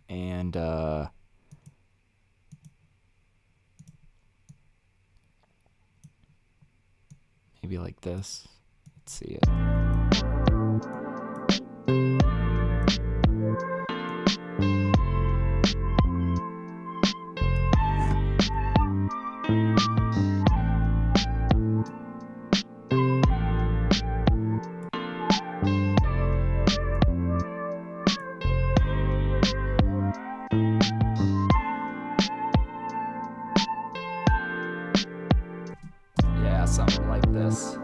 And maybe like this. Let's see it. Yeah, something like this.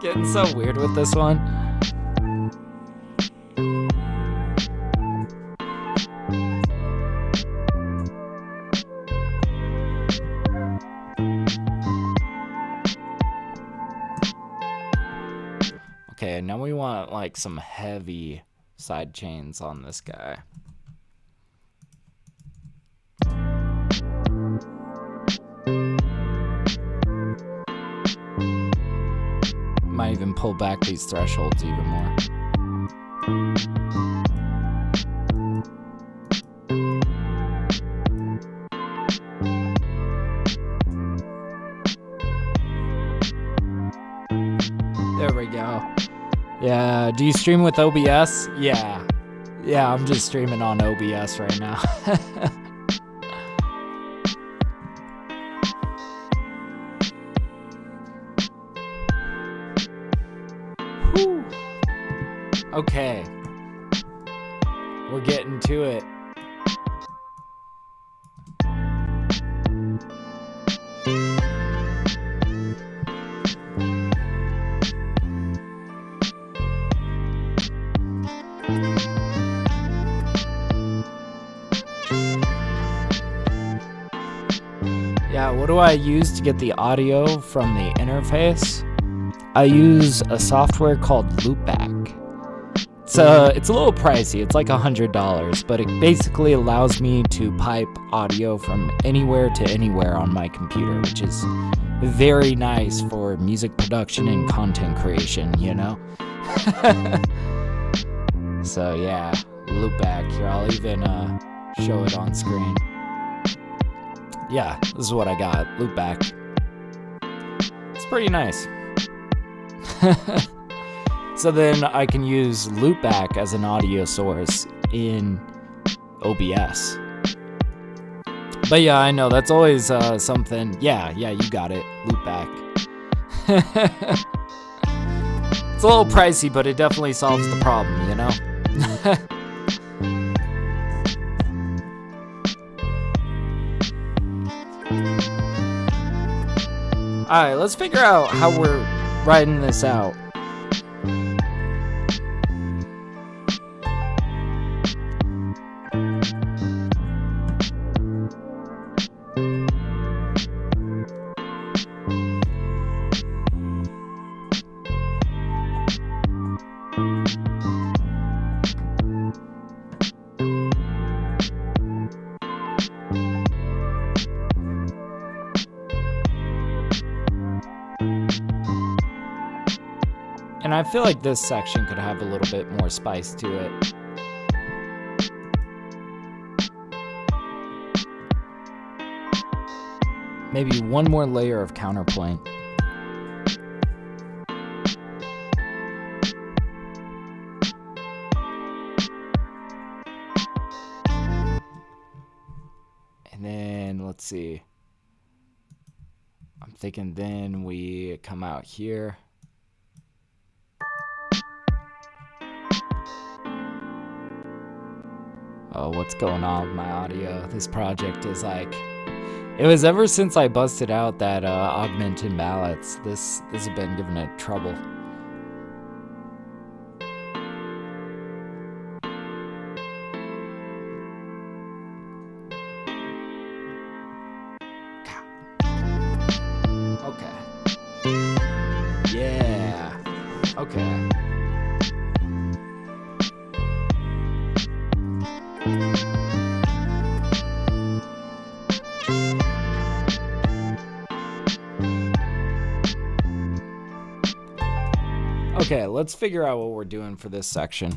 Getting so weird with this one. Okay, now we want like some heavy side chains on this guy. Might even pull back these thresholds even more. There we go. Yeah, do you stream with OBS? Yeah. Yeah, I'm just streaming on OBS right now. Whew. Okay. We're getting to it. Yeah, what do I use to get the audio from the interface? I use a software called Loopback. It's a little pricey. It's like $100, but it basically allows me to pipe audio from anywhere to anywhere on my computer, which is very nice for music production and content creation, you know? So yeah, Loopback. Here, I'll even show it on screen. Yeah, this is what I got, Loopback. It's pretty nice. So then I can use Loopback as an audio source in OBS. But yeah, I know, that's always something. Yeah, you got it, Loopback. It's a little pricey, but it definitely solves the problem, you know? Alright, let's figure out how we're writing this out. And I feel like this section could have a little bit more spice to it. Maybe one more layer of counterpoint. And then, let's see. I'm thinking then we come out here. Oh, what's going on with my audio? This project is like It was ever since I busted out that augmented mallets. This has been giving it trouble. Okay. Yeah. Okay. Okay, let's figure out what we're doing for this section.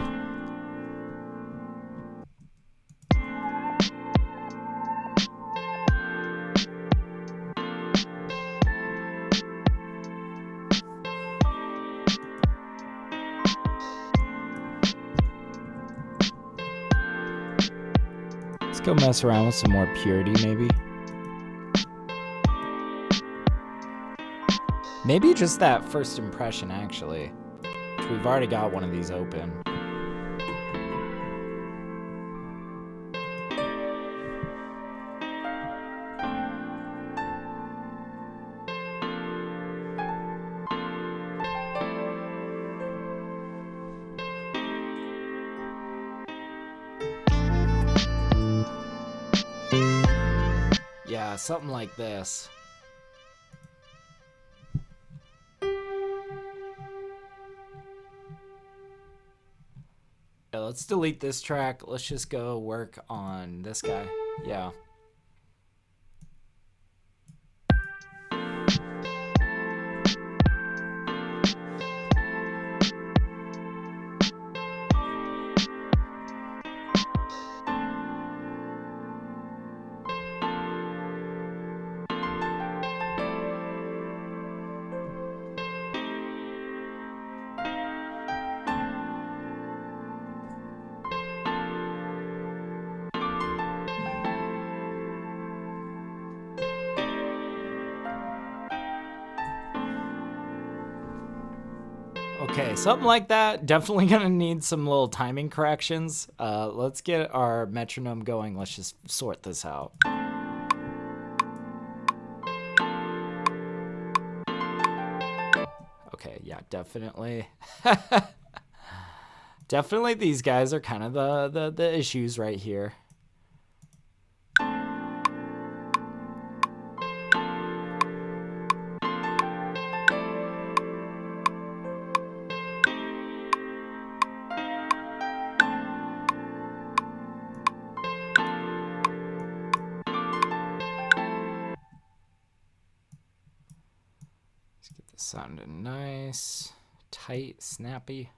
Let's go mess around with some more purity, maybe. Maybe just that first impression, actually. We've already got one of these open. Yeah, something like this. Yeah, let's delete this track. Let's just go work on this guy. Yeah. Okay, something like that. Definitely gonna need some little timing corrections. Let's get our metronome going. Let's just sort this out. Okay, yeah, definitely. Definitely these guys are kind of the issues right here. Let's get this sounding nice, tight, snappy.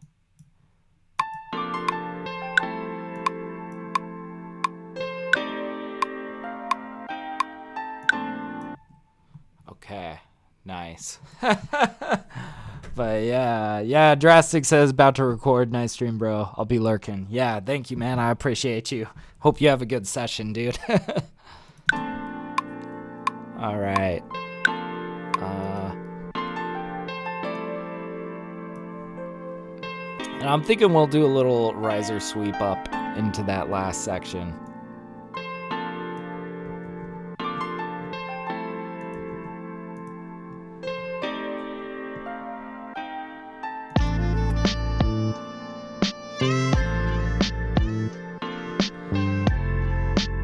Okay, nice. But yeah, Drastic says about to record. Nice stream, bro. I'll be lurking. Yeah, thank you, man. I appreciate you. Hope you have a good session, dude. All right. And I'm thinking we'll do a little riser sweep up into that last section.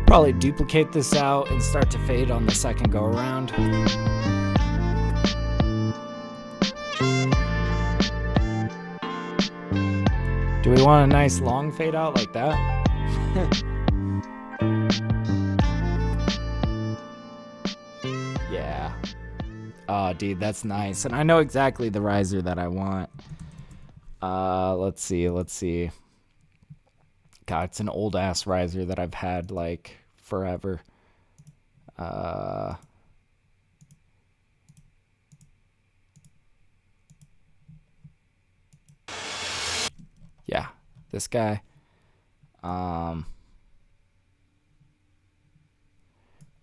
Probably duplicate this out and start to fade on the second go around. Do we want a nice long fade out like that? Yeah. Oh, dude, that's nice. And I know exactly the riser that I want. Let's see. God, it's an old ass riser that I've had like forever. Yeah, this guy.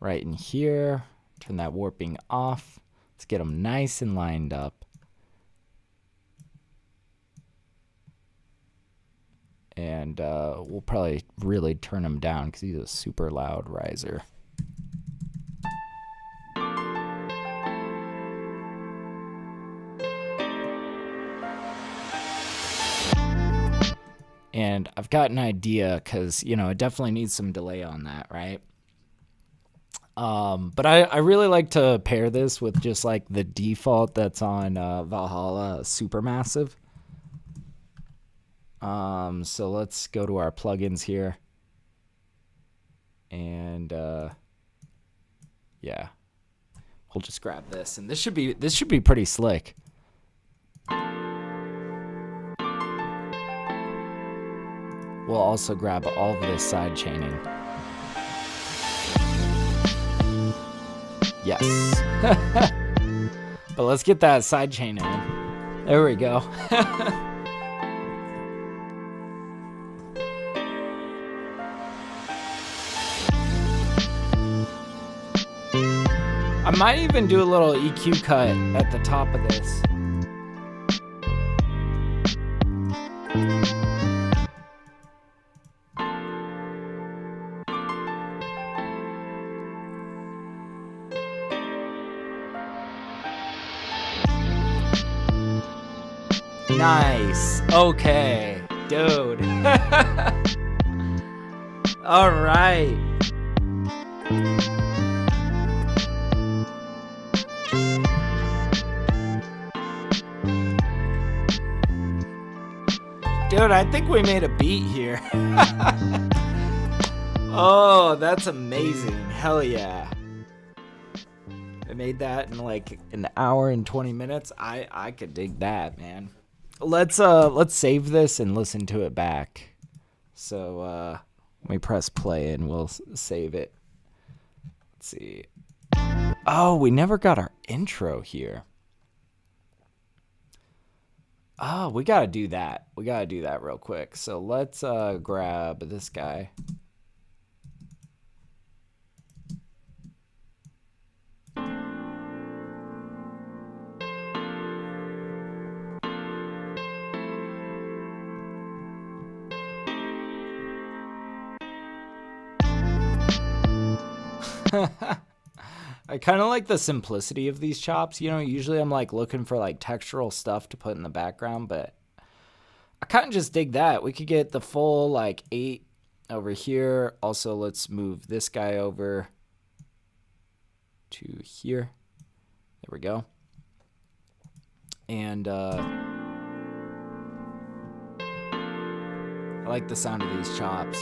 Right in here. Turn that warping off. Let's get him nice and lined up. And we'll probably really turn him down because he's a super loud riser. And I've got an idea because, you know, it definitely needs some delay on that, right? But I really like to pair this with just like the default that's on Valhalla Supermassive. So let's go to our plugins here. And yeah, we'll just grab this, and this should be pretty slick. We'll also grab all of this side chaining. Yes. But let's get that side chain in. There we go. I might even do a little EQ cut at the top of this. Nice. Okay, dude. All right. Dude, I think we made a beat here. Oh, that's amazing. Hell yeah. I made that in like an hour and 20 minutes. I could dig that, man. Let's save this and listen to it back. So let me press play and we'll save it. Let's see. Oh, we never got our intro here. Oh, we gotta do that. We gotta do that real quick. So let's grab this guy. I kind of like the simplicity of these chops. You know, usually I'm like looking for like textural stuff to put in the background, but I kind of just dig that. We could get the full like 8 over here. Also, let's move this guy over to here. There we go. And I like the sound of these chops.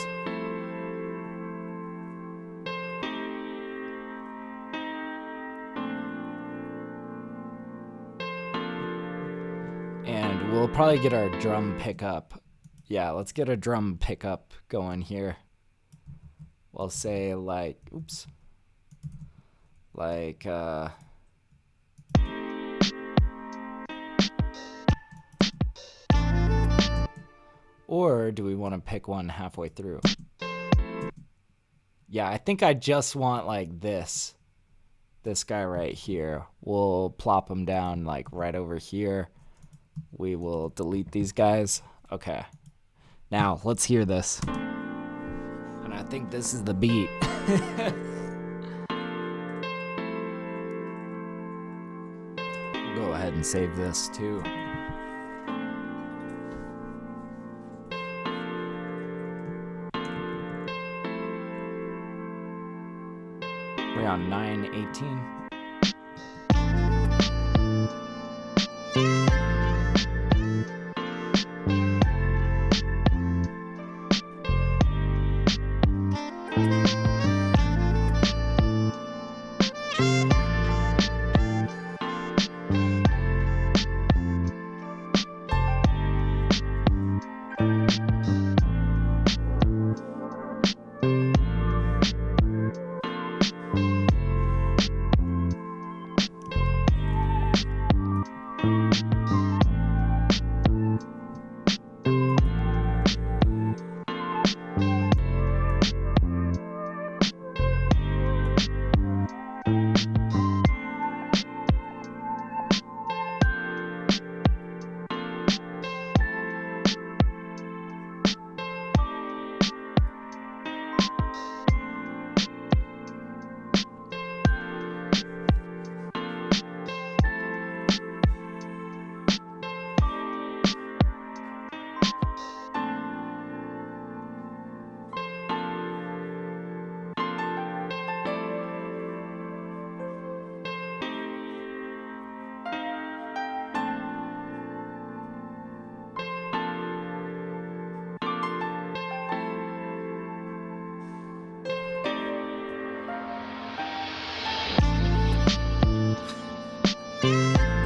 And we'll probably get our drum pickup. Yeah, let's get a drum pickup going here. We'll say like, oops. Like, or do we want to pick one halfway through? Yeah, I think I just want like this guy right here. We'll plop him down like right over here. We will delete these guys. Okay. Now, let's hear this. And I think this is the beat. We'll go ahead and save this too. We're on 9:18.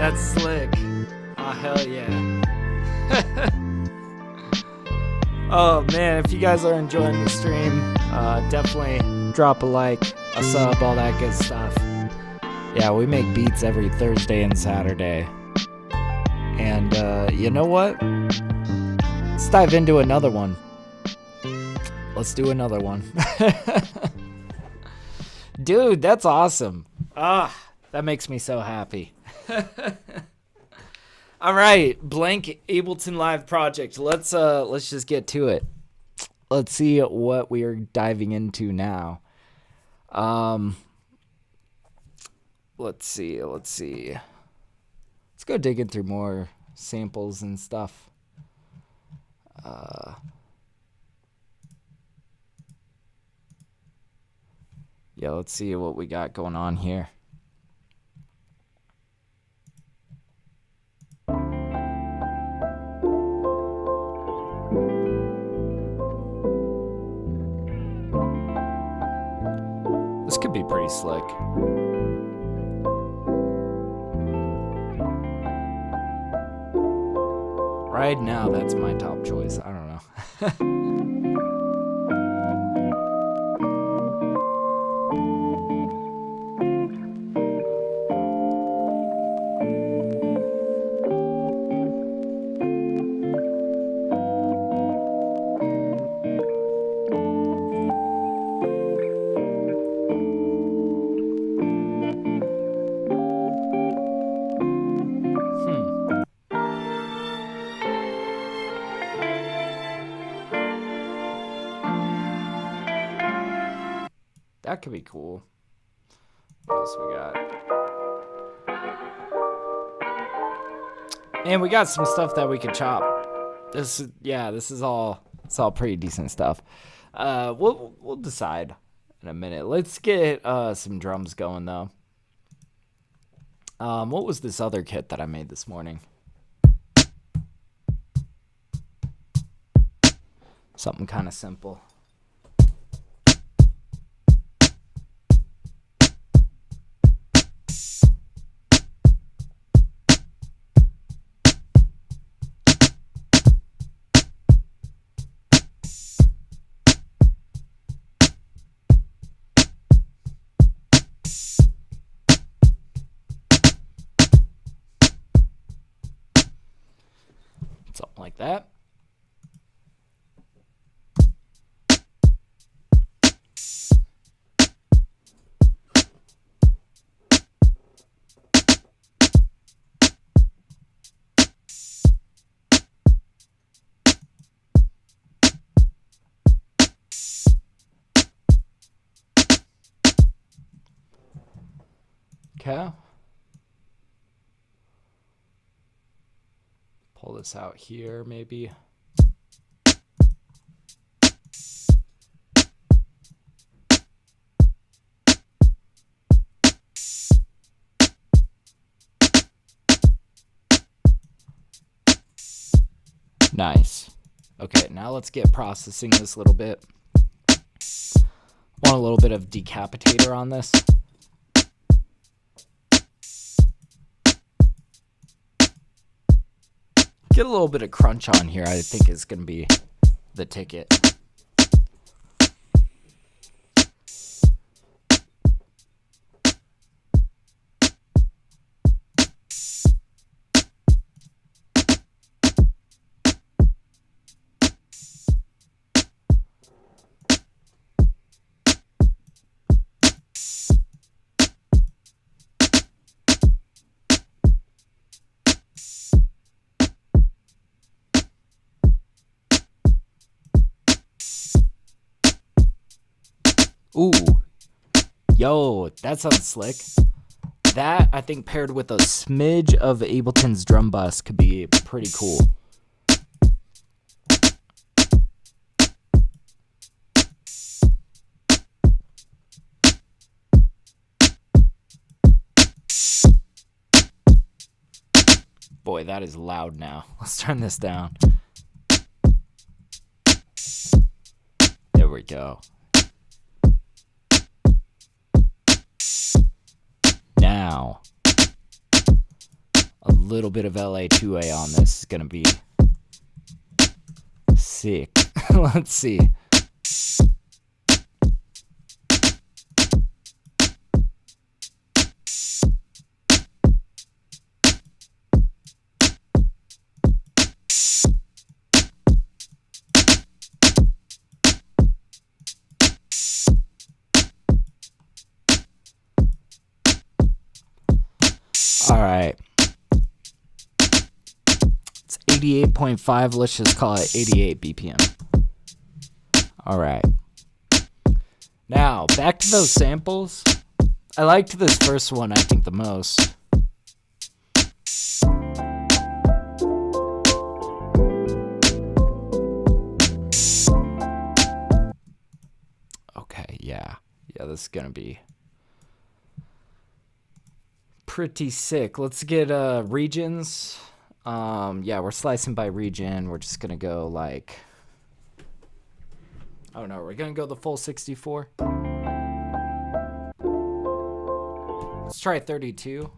That's slick. Oh, hell yeah. Oh, man, if you guys are enjoying the stream, definitely drop a like, a sub, all that good stuff. Yeah, we make beats every Thursday and Saturday. And you know what? Let's dive into another one. Let's do another one. Dude, that's awesome. That makes me so happy. All right, blank Ableton Live project. Let's just get to it. Let's see what we are diving into now. Let's see. Let's go digging through more samples and stuff. Yeah, let's see what we got going on here. This could be pretty slick. Right now, that's my top choice. I don't know. That could be cool. What else we got? And we got some stuff that we could chop. This is all pretty decent stuff. We'll decide in a minute. Let's get some drums going though. What was this other kit that I made this morning? Something kind of simple. Something like that. Okay. Pull this out here, maybe. Nice. Okay, now let's get processing this a little bit. Want a little bit of decapitator on this. Get a little bit of crunch on here, I think is going to be the ticket. Ooh, yo, that sounds slick. That, I think, paired with a smidge of Ableton's drum bus could be pretty cool. Boy, that is loud now. Let's turn this down. There we go. Now, little bit of LA2A on this is gonna be sick. Let's see. All right. It's 88.5. Let's just call it 88 BPM. All right. Now, back to those samples. I liked this first one, I think, the most. Okay, yeah. Yeah, this is going to be pretty sick. Let's get regions. Yeah, we're slicing by region. We're just gonna go like, oh no, we're gonna go the full 64. Let's try 32.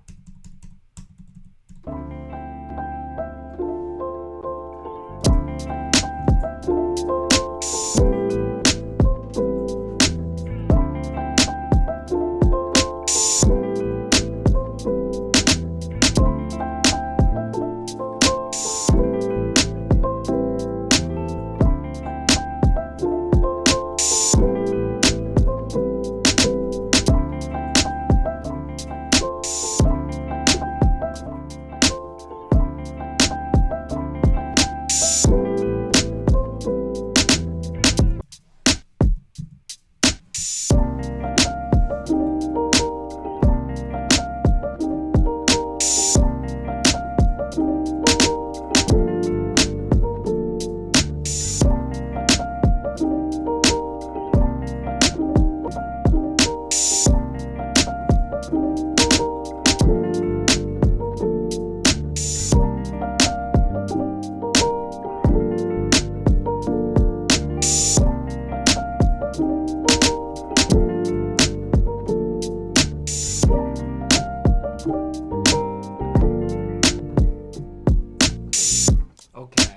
Okay.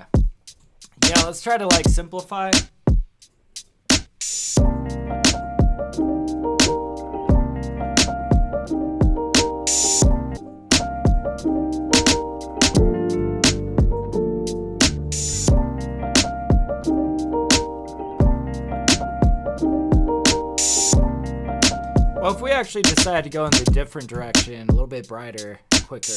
Yeah, let's try to like simplify. Well, if we actually decide to go in the different direction, a little bit brighter, quicker.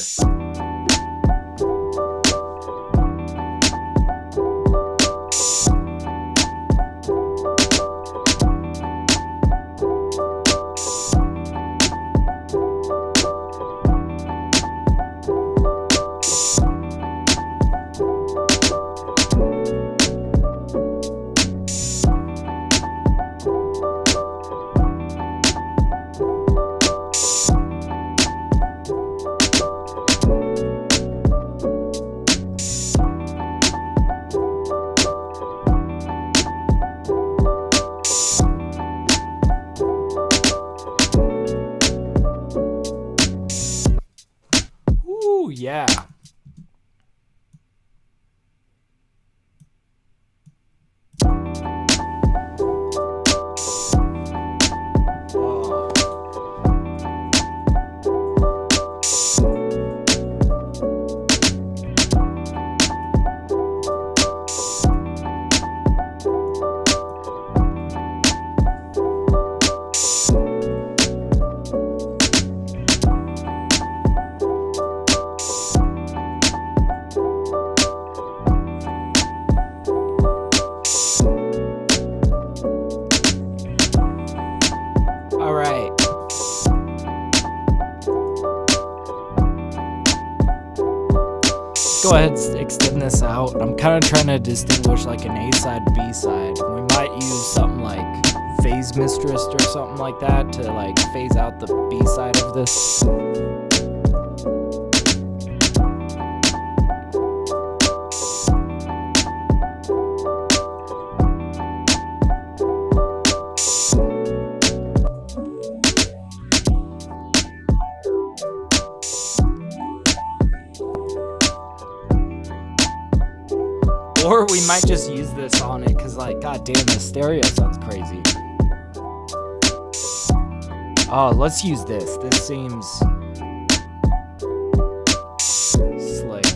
Yeah. All right. Go ahead and extend this out. I'm kind of trying to distinguish like an A side, B side. We might use something like Phase Mistress or something like that to like phase out the B side of this. Or we might just use this on it, because, like, god damn, the stereo sounds crazy. Oh, let's use this. This seems slick.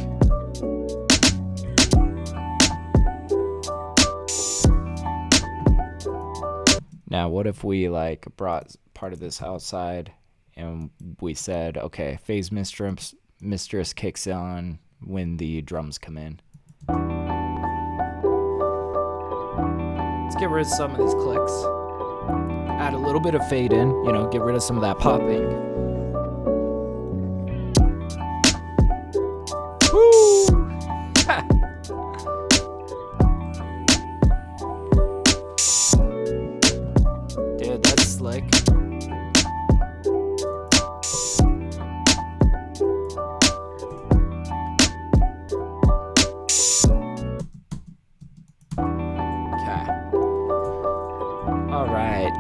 Now, what if we, like, brought part of this outside and we said, okay, Phase Mistress kicks on when the drums come in. Let's get rid of some of these clicks. Add a little bit of fade in, you know, get rid of some of that popping. Woo! Dude, that's slick.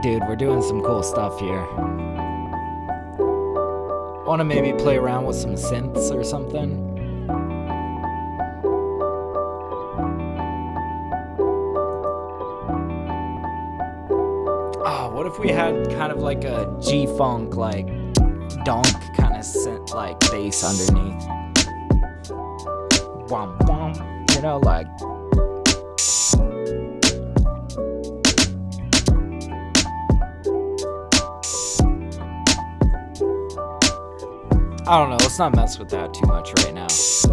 Dude, we're doing some cool stuff here. Want to maybe play around with some synths or something? Oh, what if we had kind of like a G-funk, like donk kind of synth, like bass underneath? Womp womp, you know, like. I don't know, let's not mess with that too much right now. Let's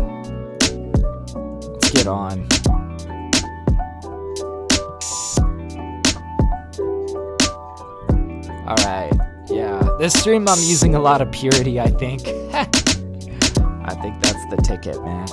get on. Alright, yeah. This stream I'm using a lot of purity, I think. I think that's the ticket, man.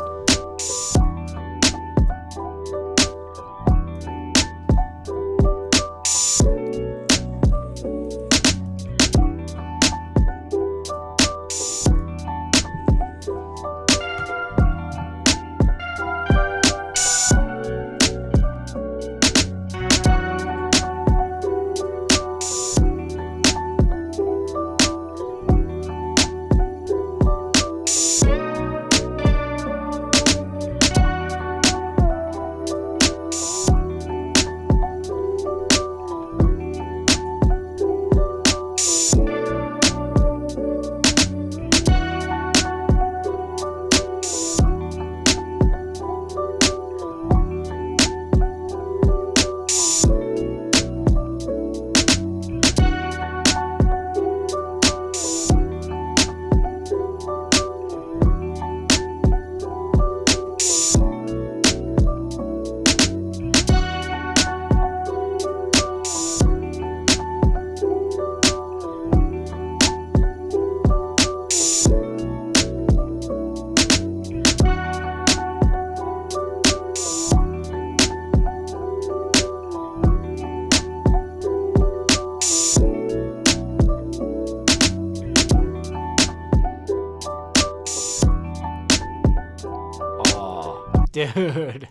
Dude.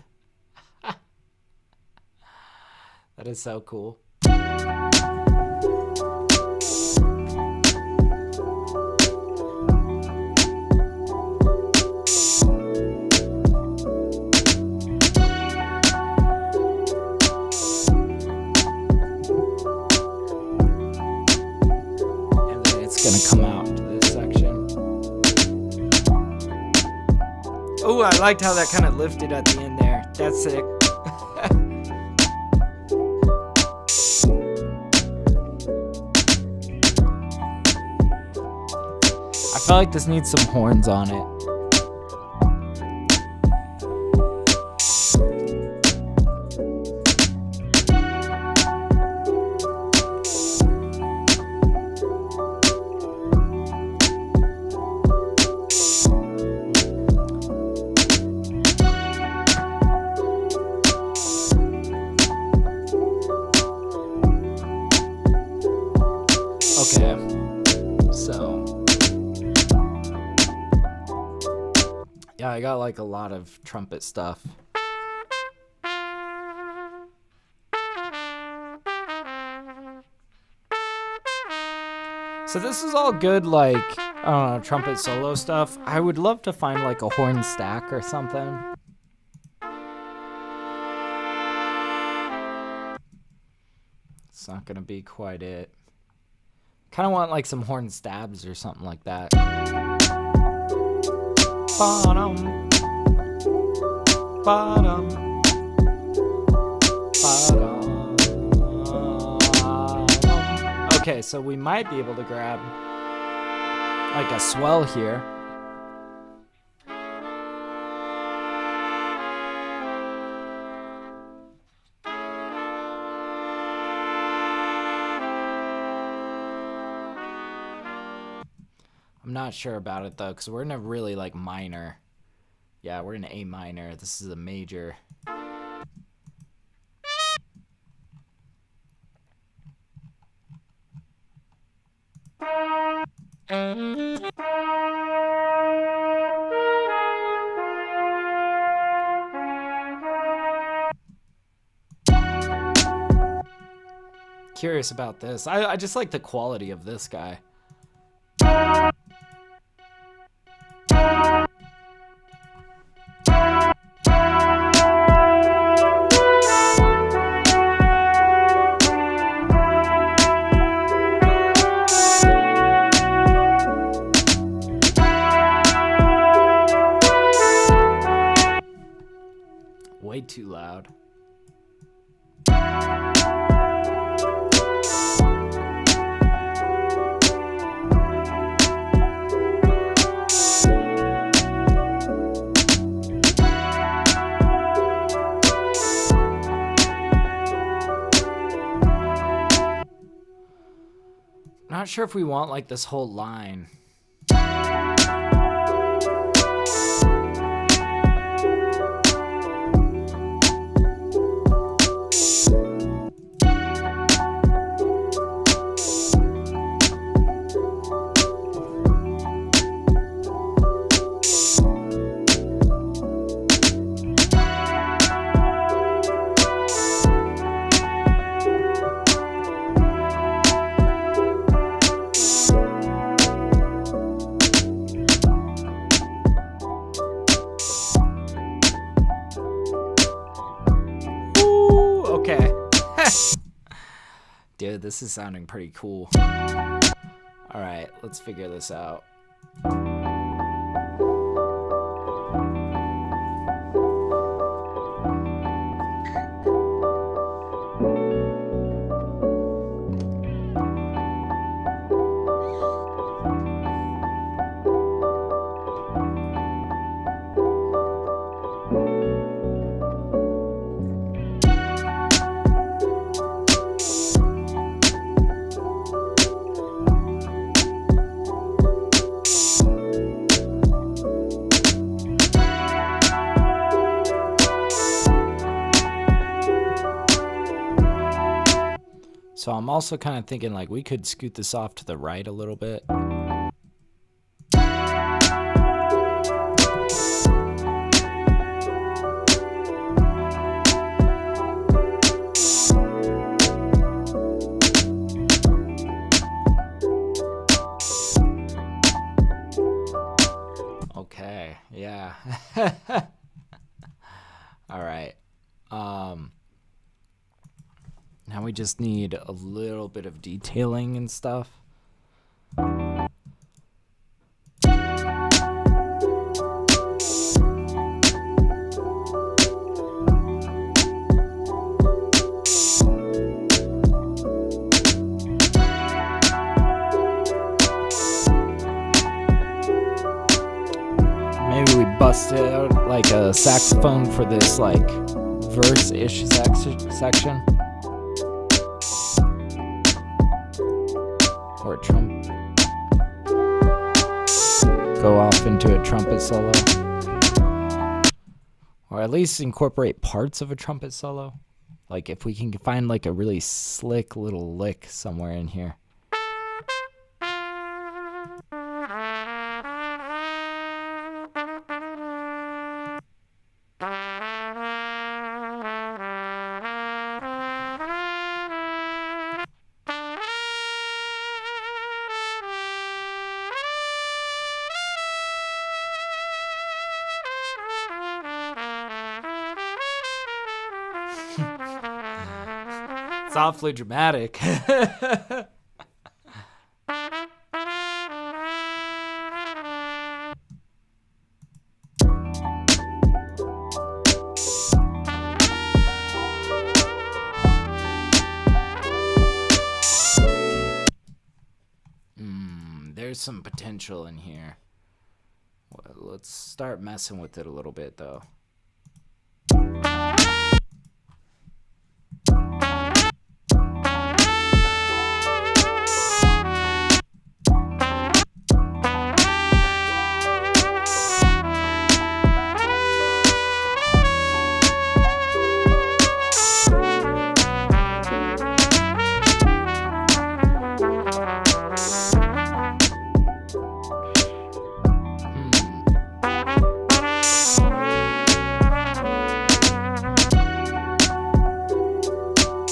That is so cool. And then it's gonna come out to this section. Oh, I liked how that kind of lifted at the end there. That's sick. I feel like this needs some horns on it. Okay, so yeah, I got like a lot of trumpet stuff. So this is all good, like, I don't know, trumpet solo stuff. I would love to find like a horn stack or something. It's not gonna be quite it. Kind of want like some horn stabs or something like that. Bottom, bottom, bottom. Okay, so we might be able to grab like a swell here. I'm not sure about it though, because we're in a really like minor. Yeah, we're in A minor. This is a major. Curious about this. I just like the quality of this guy. Way too loud. Not sure if we want like this whole line. Okay. Dude, this is sounding pretty cool. Alright, let's figure this out. So I'm also kind of thinking like we could scoot this off to the right a little bit. Okay, yeah. All right. Now we just need a little bit of detailing and stuff. Maybe we bust out like a saxophone for this like verse-ish section. Or a trumpet. Go off into a trumpet solo. Or at least incorporate parts of a trumpet solo. Like if we can find like a really slick little lick somewhere in here. It's awfully dramatic. There's some potential in here. Well, let's start messing with it a little bit, though.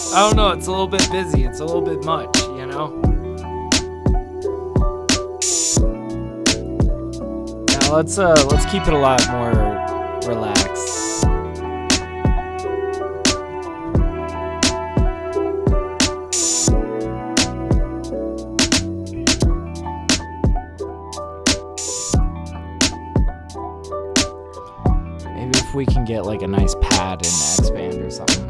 I don't know, it's a little bit busy, it's a little bit much, you know? Now let's keep it a lot more relaxed. Maybe if we can get like a nice pad in X-Band or something.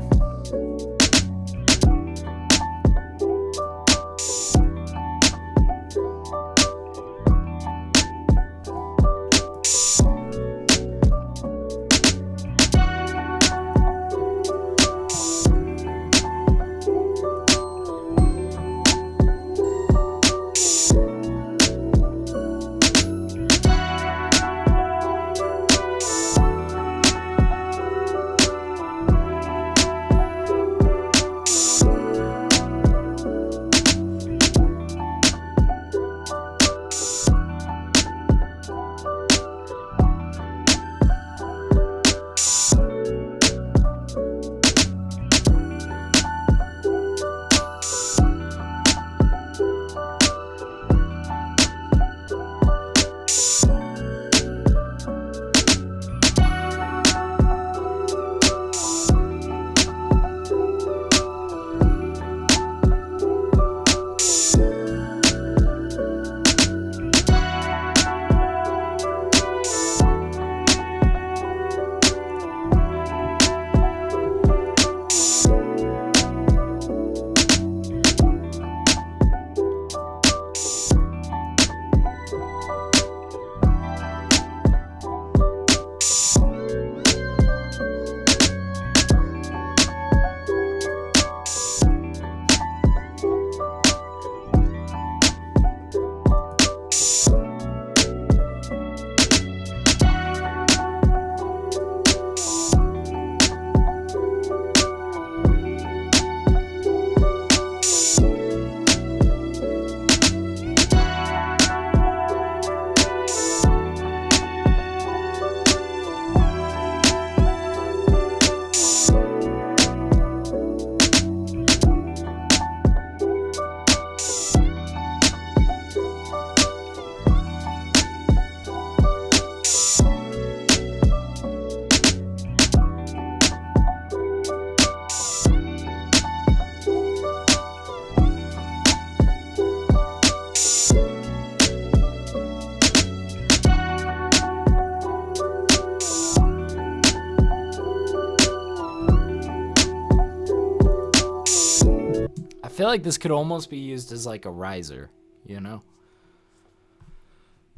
I feel like this could almost be used as like a riser, you know?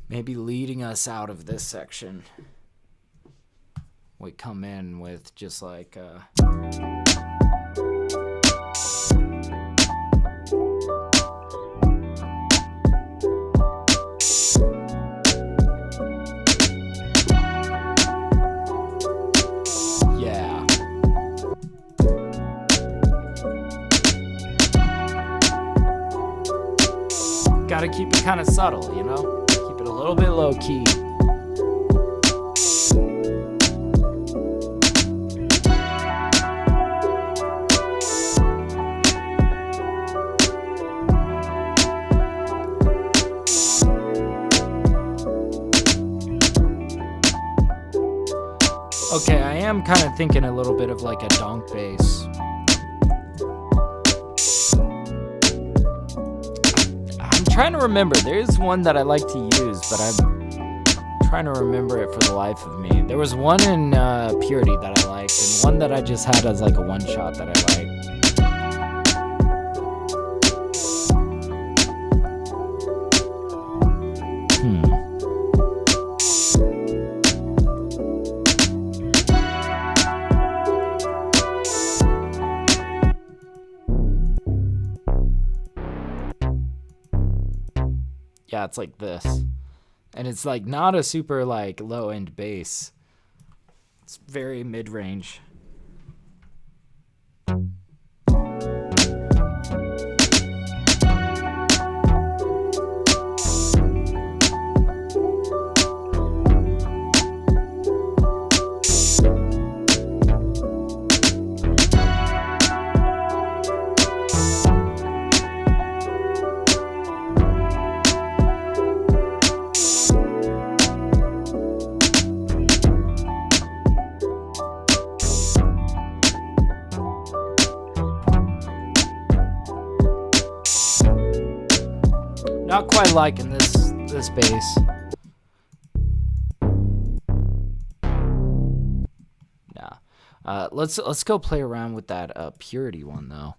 Maybe leading us out of this section. We come in with just like gotta keep it kind of subtle, you know? Keep it a little bit low key. Okay, I am kind of thinking a little bit of like a donk bass. trying to remember. There's one that I like to use, but I'm trying to remember it for the life of me. There was one in Purity that I liked, and one that I just had as like a one shot that I liked. Yeah, it's like this. And it's like not a super like low end bass. It's very mid range. Not quite liking this bass. Nah. Let's go play around with that Purity one though.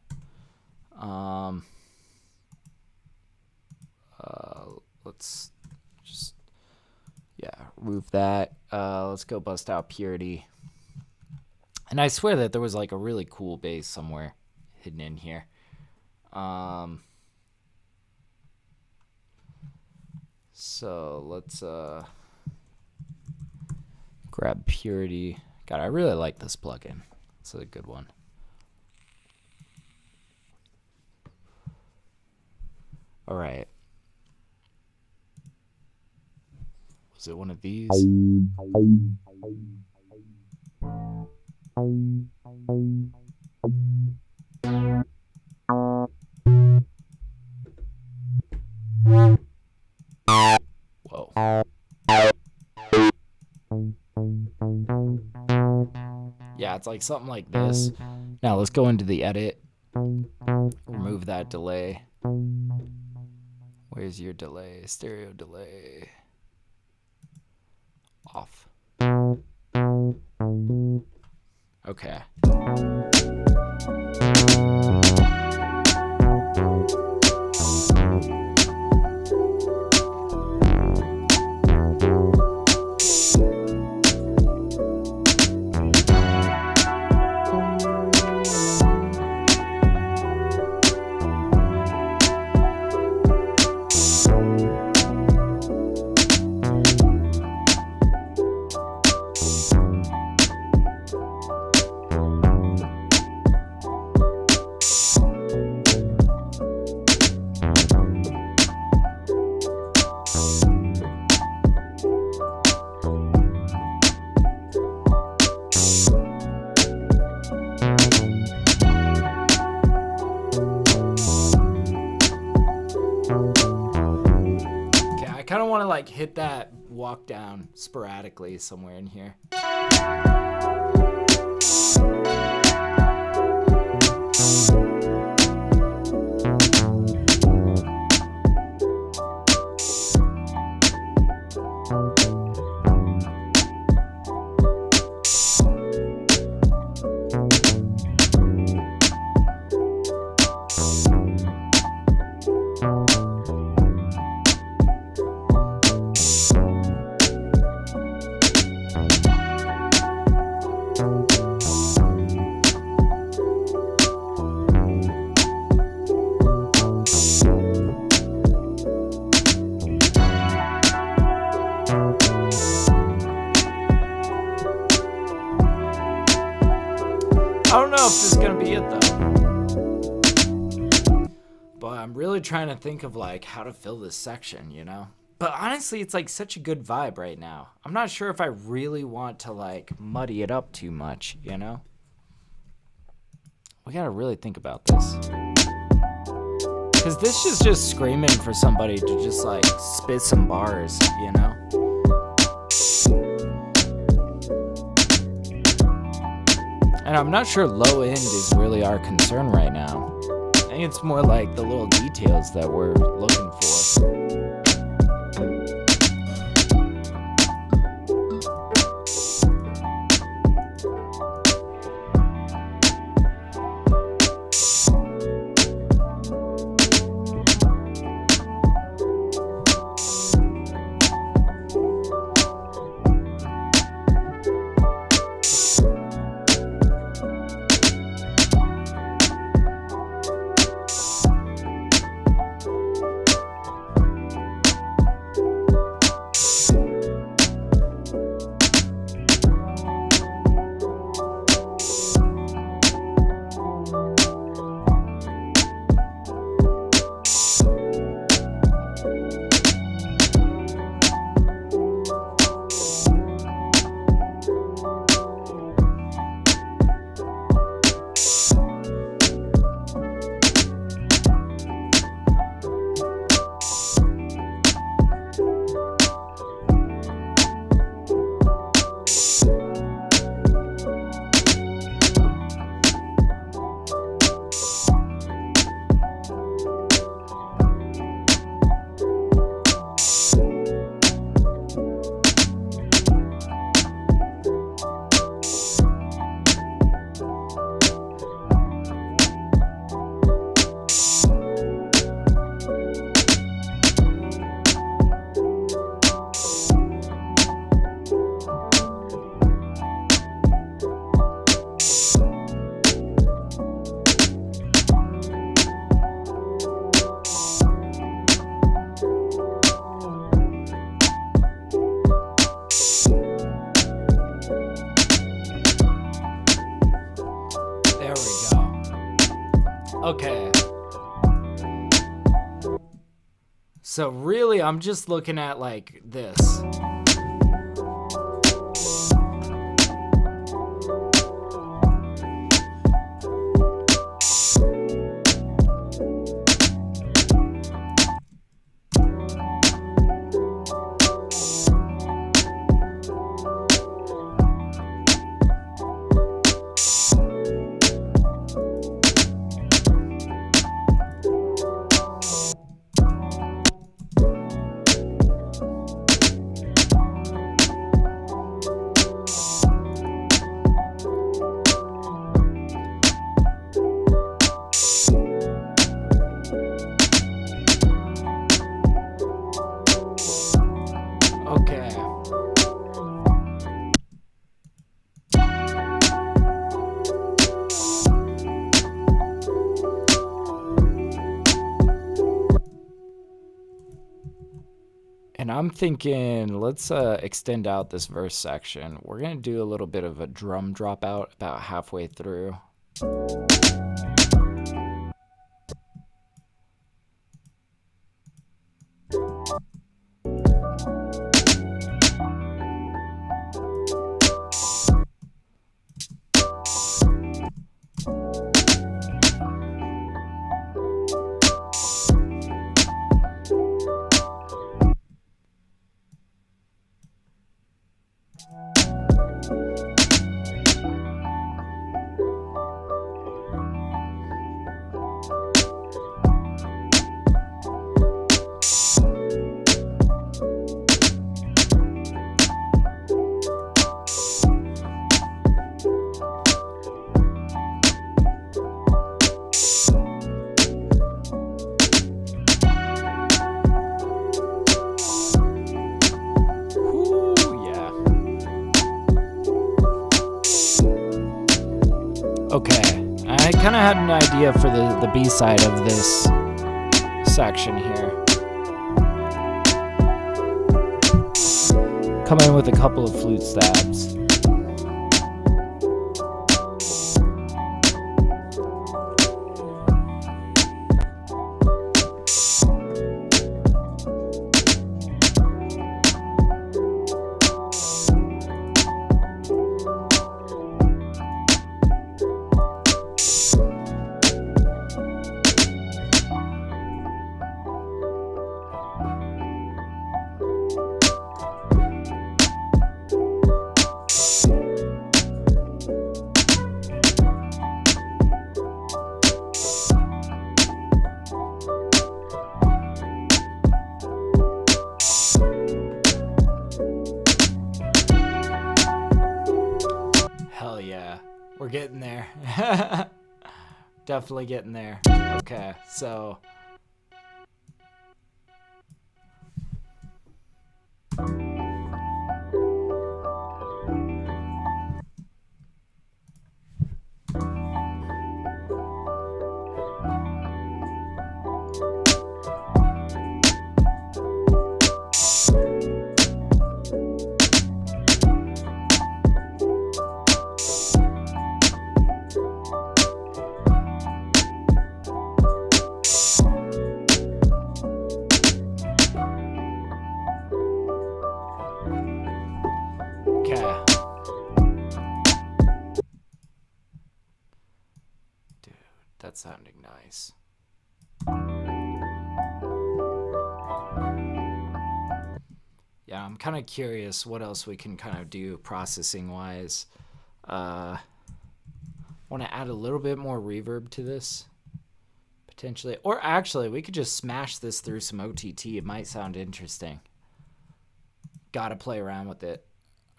Let's just remove that. Let's go bust out Purity. And I swear that there was like a really cool bass somewhere hidden in here. So let's grab Purity. God, I really like this plugin. It's a good one. All right. Was it one of these? Whoa. Yeah, it's like something like this. Now let's go into the edit. Remove that delay. Where's your delay? Stereo delay. Off. Okay. kind of want to like hit that walk down sporadically somewhere in here. I don't know if this is gonna be it though, but I'm really trying to think of like how to fill this section, you know? But honestly, it's like such a good vibe right now. I'm not sure if I really want to like muddy it up too much, you know? We gotta really think about this. Cause this is just screaming for somebody to just like spit some bars, you know? And I'm not sure low end is really our concern right now. I think it's more like the little details that we're looking for. Okay. So really, I'm just looking at like this. And I'm thinking, let's extend out this verse section. We're going to do a little bit of a drum dropout about halfway through. Okay, I kind of had an idea for the B-side of this section here. Come in with a couple of flute stabs. Hell yeah, we're getting there. Definitely getting there. Okay, so that's sounding nice. Yeah, I'm kind of curious what else we can kind of do processing wise. Want to add a little bit more reverb to this potentially, or actually we could just smash this through some OTT. It might sound interesting. Gotta play around with it.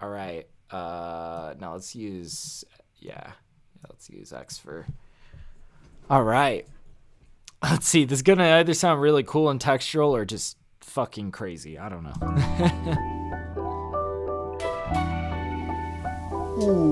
All right, now let's use X for. All right, let's see. This is gonna either sound really cool and textural or just fucking crazy. I don't know. Ooh.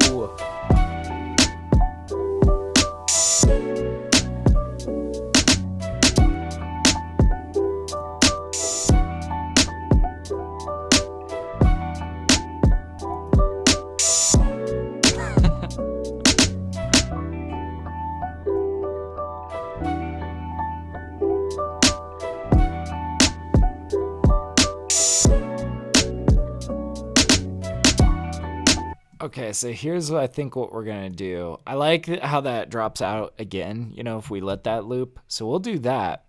Okay, so here's what I think what we're going to do. I like how that drops out again, if we let that loop. So we'll do that.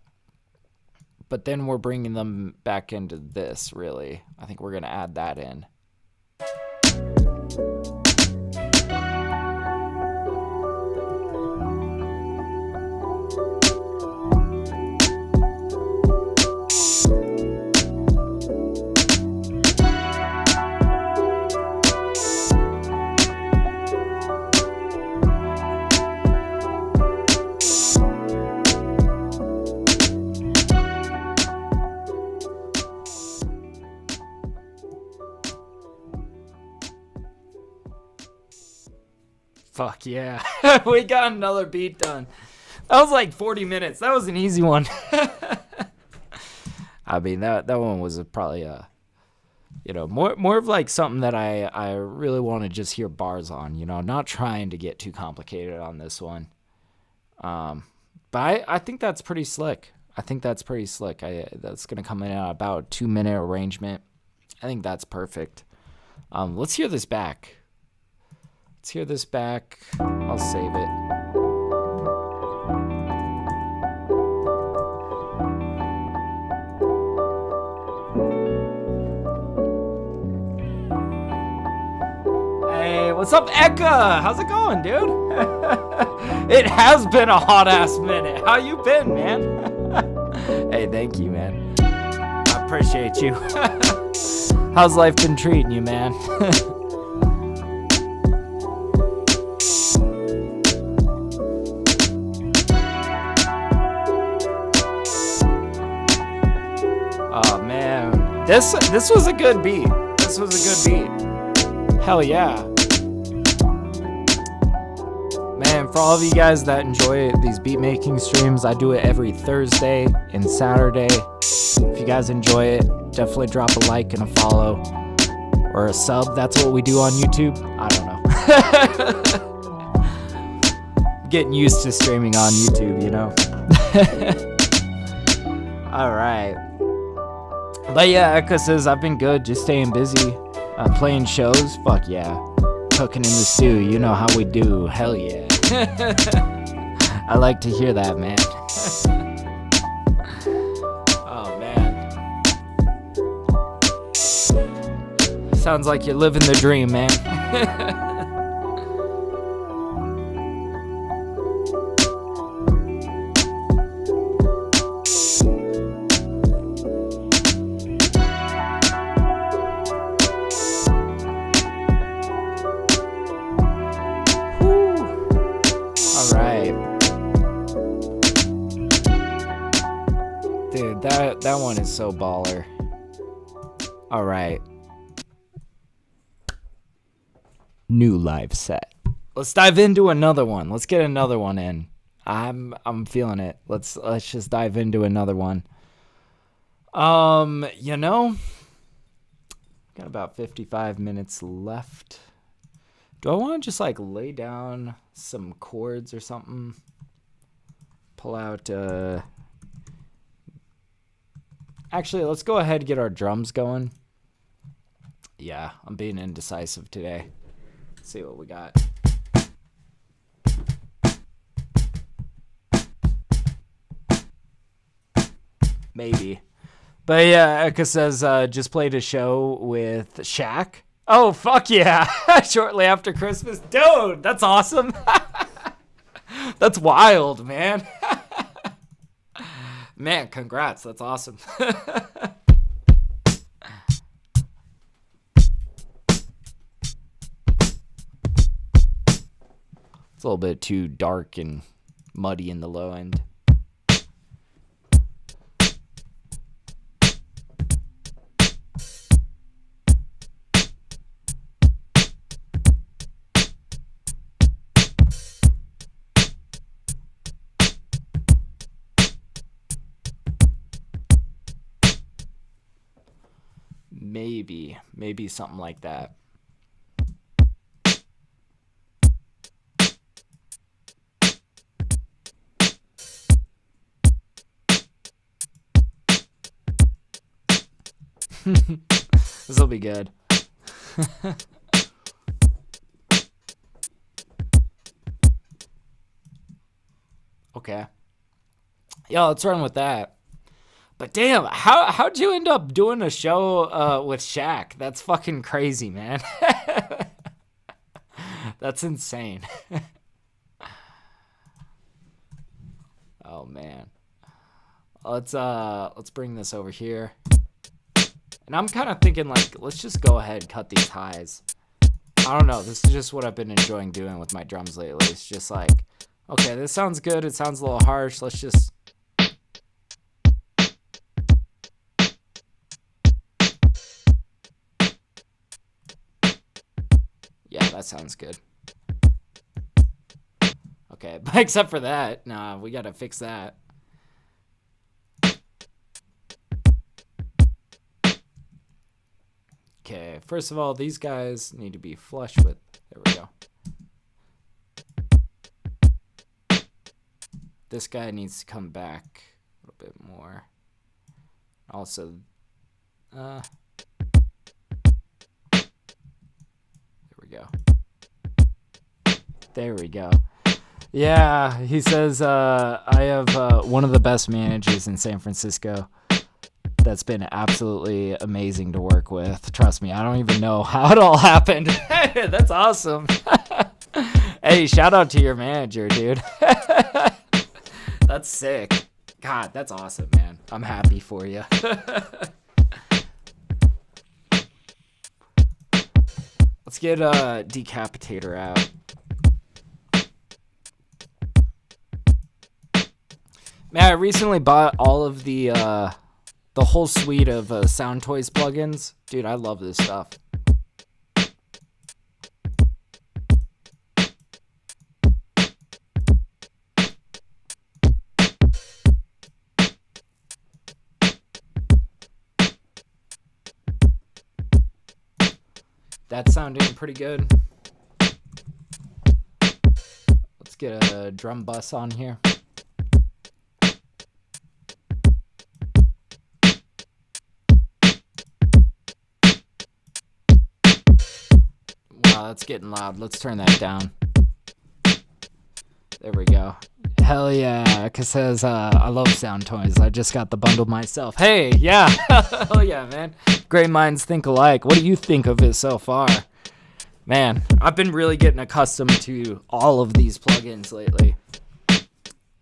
But then we're bringing them back into this, really. I think we're going to add that in. Fuck yeah. We got another beat done. That was like 40 minutes. That was an easy one. I mean, that one was probably more of like something that I really want to just hear bars on, not trying to get too complicated on this one. But I think that's pretty slick. That's going to come in at about a 2-minute arrangement. I think that's perfect. Let's hear this back. I'll save it. Hey, what's up, Eka? How's it going, dude? It has been a hot-ass minute. How you been, man? Hey, thank you, man. I appreciate you. How's life been treating you, man? Oh, man. This was a good beat. Hell yeah. Man, for all of you guys that enjoy these beat making streams, I do it every Thursday and Saturday. If you guys enjoy it, definitely drop a like and a follow or a sub. That's what we do on YouTube. I don't know. Getting used to streaming on YouTube, All right. But yeah, Eka says, I've been good, just staying busy. Playing shows, fuck yeah. Cooking in the stew, you know how we do, hell yeah. I like to hear that, man. Oh, man. Sounds like you're living the dream, man. That one is so baller. All right. New live set. Let's dive into another one. Let's get another one in. I'm feeling it. Let's just dive into another one. Got about 55 minutes left. Do I want to just like lay down some chords or something? Pull out Actually, let's go ahead and get our drums going. Yeah, I'm being indecisive today. Let's see what we got. Maybe. But yeah, Eka says, just played a show with Shaq. Oh, fuck yeah. Shortly after Christmas. Dude, that's awesome. That's wild, man. Man, congrats. That's awesome. It's a little bit too dark and muddy in the low end. Maybe something like that. This will be good. Okay. Yeah, let's run with that. But damn, how'd you end up doing a show with Shaq? That's fucking crazy, man. That's insane. Oh man. Let's bring this over here. And I'm kind of thinking like, let's just go ahead and cut these highs. I don't know. This is just what I've been enjoying doing with my drums lately. It's just like, okay, this sounds good. It sounds a little harsh. Let's just... Yeah, that sounds good. Okay, but except for that, nah, we gotta fix that. Okay, first of all, these guys need to be flush with... There we go. This guy needs to come back a little bit more. Also, there we go. There we go. Yeah, he says, I have one of the best managers in San Francisco. That's been absolutely amazing to work with. Trust me, I don't even know how it all happened. That's awesome. Hey, shout out to your manager, dude. That's sick. God, that's awesome, man. I'm happy for you. Let's get Decapitator out. Man, I recently bought all of the whole suite of Soundtoys plugins. Dude, I love this stuff. That's sounding pretty good. Let's get a drum bus on here. Wow, that's getting loud. Let's turn that down. There we go. Hell yeah, Cause says, I love Soundtoys. I just got the bundle myself. Hey, yeah. Hell yeah, man. Great minds think alike. What do you think of it so far? Man, I've been really getting accustomed to all of these plugins lately.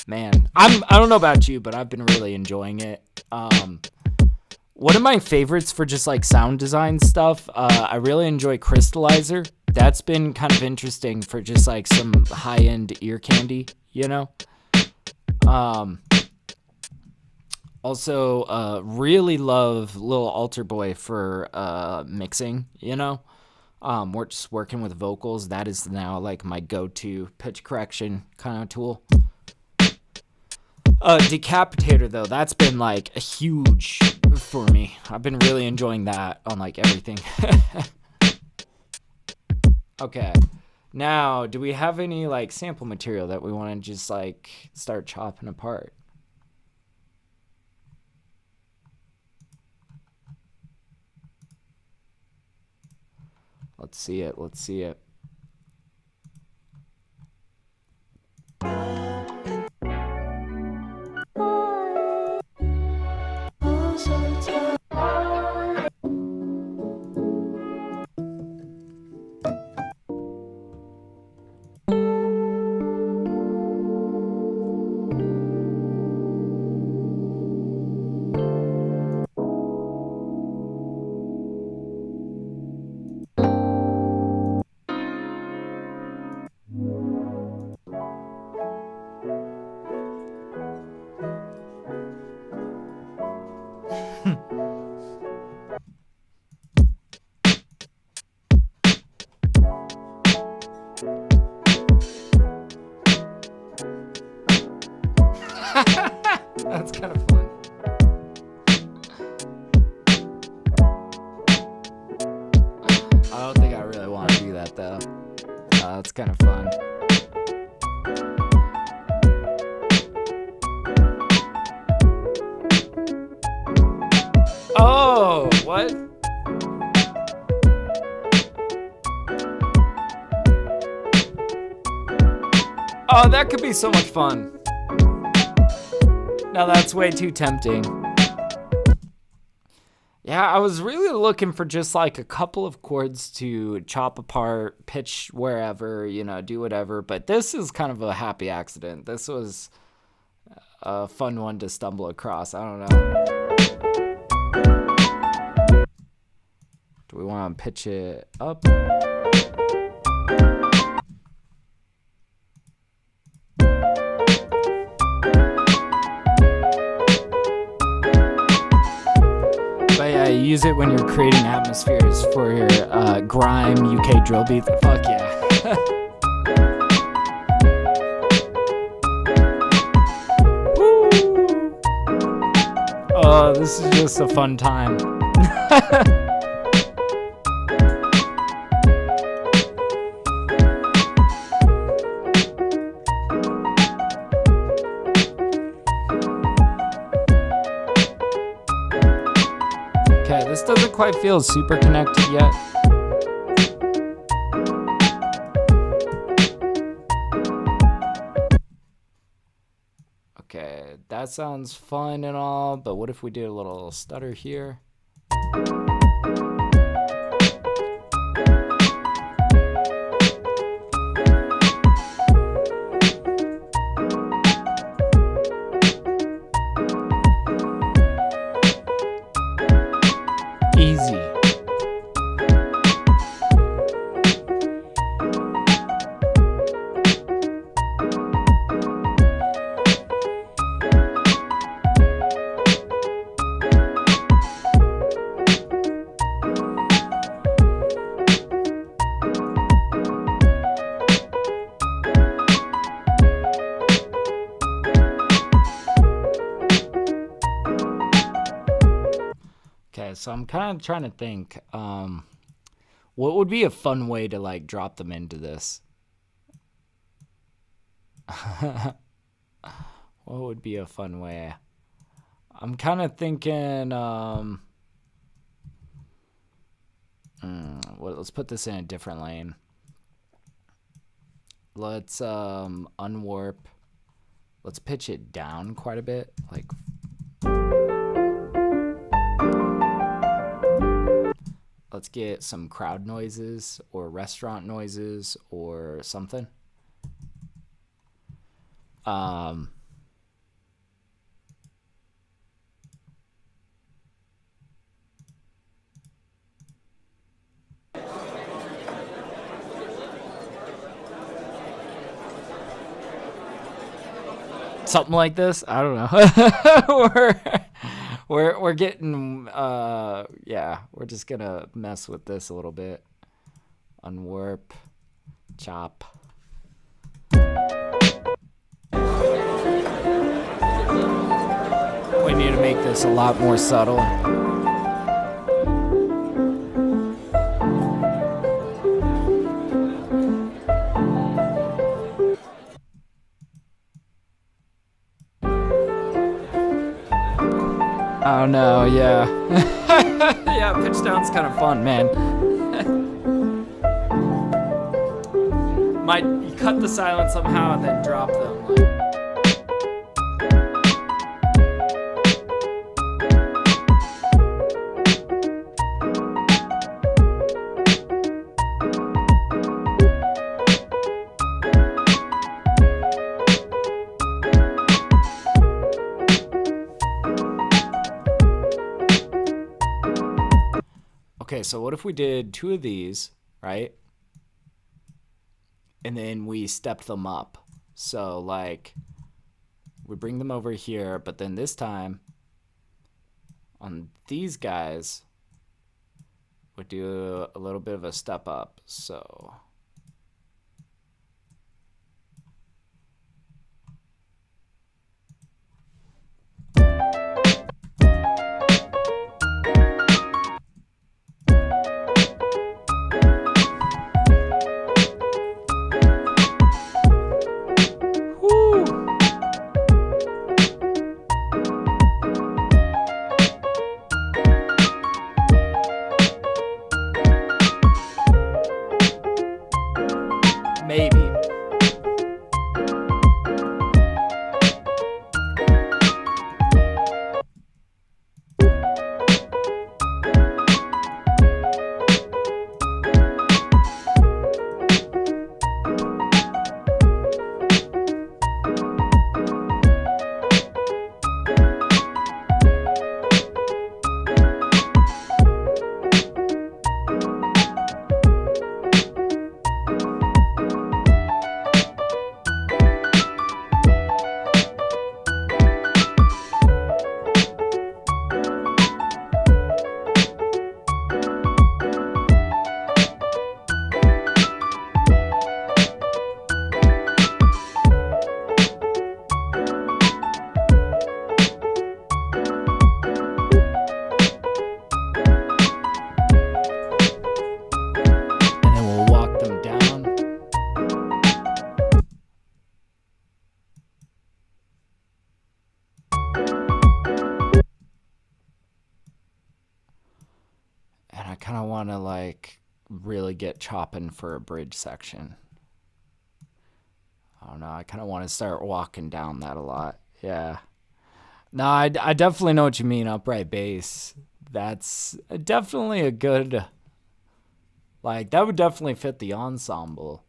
Man, I don't know about you, but I've been really enjoying it. One of my favorites for just like sound design stuff, I really enjoy Crystallizer. That's been kind of interesting for just like some high-end ear candy, you know? Also, really love Lil Alter Boy for mixing, you know? We're just working with vocals. That is now like my go-to pitch correction kind of tool. Decapitator though, that's been like a huge for me. I've been really enjoying that on like everything. Okay, now do we have any like sample material that we want to just like start chopping apart? Let's see it. Let's see it. That's kind of fun. I don't think I really want to do that though. That's kind of fun. Oh, what? Oh, that could be so much fun. Now that's way too tempting. Yeah, I was really looking for just like a couple of chords to chop apart, pitch wherever, do whatever. But this is kind of a happy accident. This was a fun one to stumble across. I don't know. Do we want to pitch it up? Use it when you're creating atmospheres for your grime UK drill beats. Fuck yeah. Oh, this is just a fun time. Okay, this doesn't quite feel super connected yet. Okay, that sounds fun and all, but what if we did a little stutter here? Easy. Okay, so I'm kind of trying to think, what would be a fun way to like drop them into this? What would be a fun way? I'm kind of thinking, let's put this in a different lane. Let's unwarp. Let's pitch it down quite a bit, like. Let's get some crowd noises or restaurant noises or something. Something like this. I don't know. We're getting, yeah, we're just going to mess with this a little bit. Unwarp, chop. We need to make this a lot more subtle. Oh no, yeah. Yeah, pitch down's kind of fun, man. Might you cut the silence somehow and then drop them. Okay, so what if we did 2 of these, right? And then we stepped them up. So like we bring them over here, but then this time on these guys, we do a little bit of a step up. So kind of want to like really get chopping for a bridge section. I don't know. I kind of want to start walking down that a lot. Yeah. No, I definitely know what you mean. Upright bass. That's definitely a good, like, that would definitely fit the ensemble.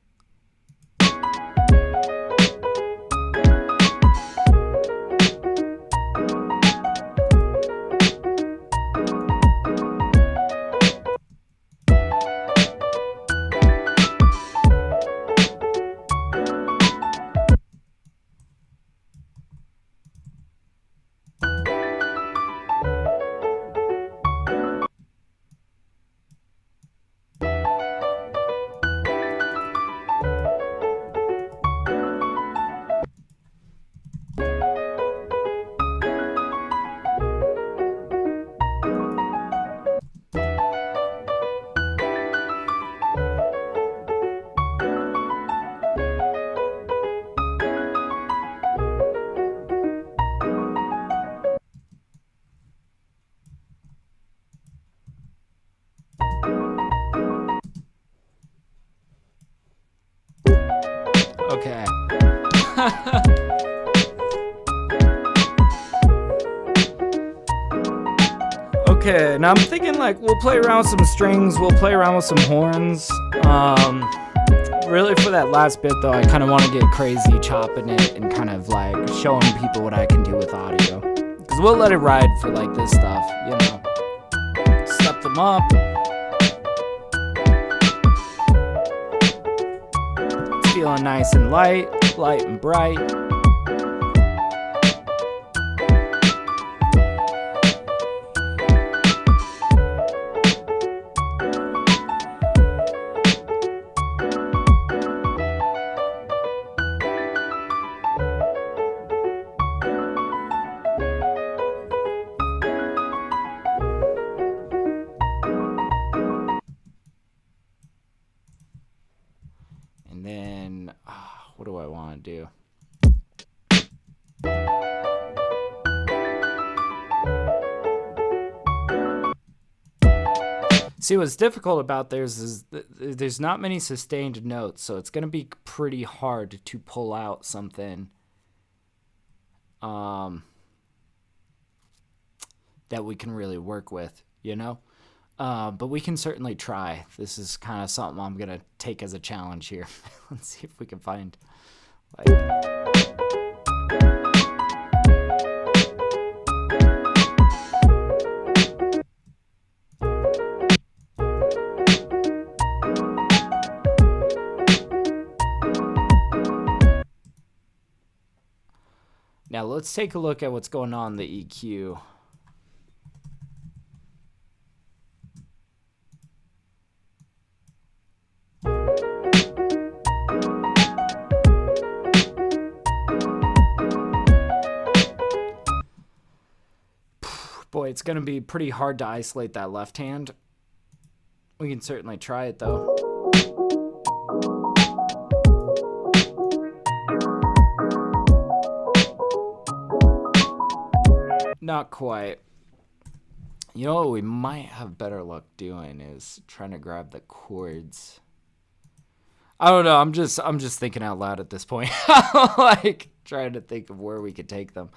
Okay. Okay, now I'm thinking like we'll play around with some strings, we'll play around with some horns. Really for that last bit though, I kind of want to get crazy chopping it and kind of like showing people what I can do with audio. Because we'll let it ride for like this stuff, you know. Step them up. It's feeling nice and light and bright. And then, what do I want to do? See, what's difficult about theirs is there's not many sustained notes, so it's going to be pretty hard to pull out something that we can really work with, you know? But we can certainly try. This is kind of something I'm going to take as a challenge here. Let's see if we can find, like... Now let's take a look at what's going on in the EQ. Boy, it's going to be pretty hard to isolate that left hand. We can certainly try it though. Not quite. You know what we might have better luck doing is trying to grab the chords. I don't know. I'm just thinking out loud at this point. Like trying to think of where we could take them.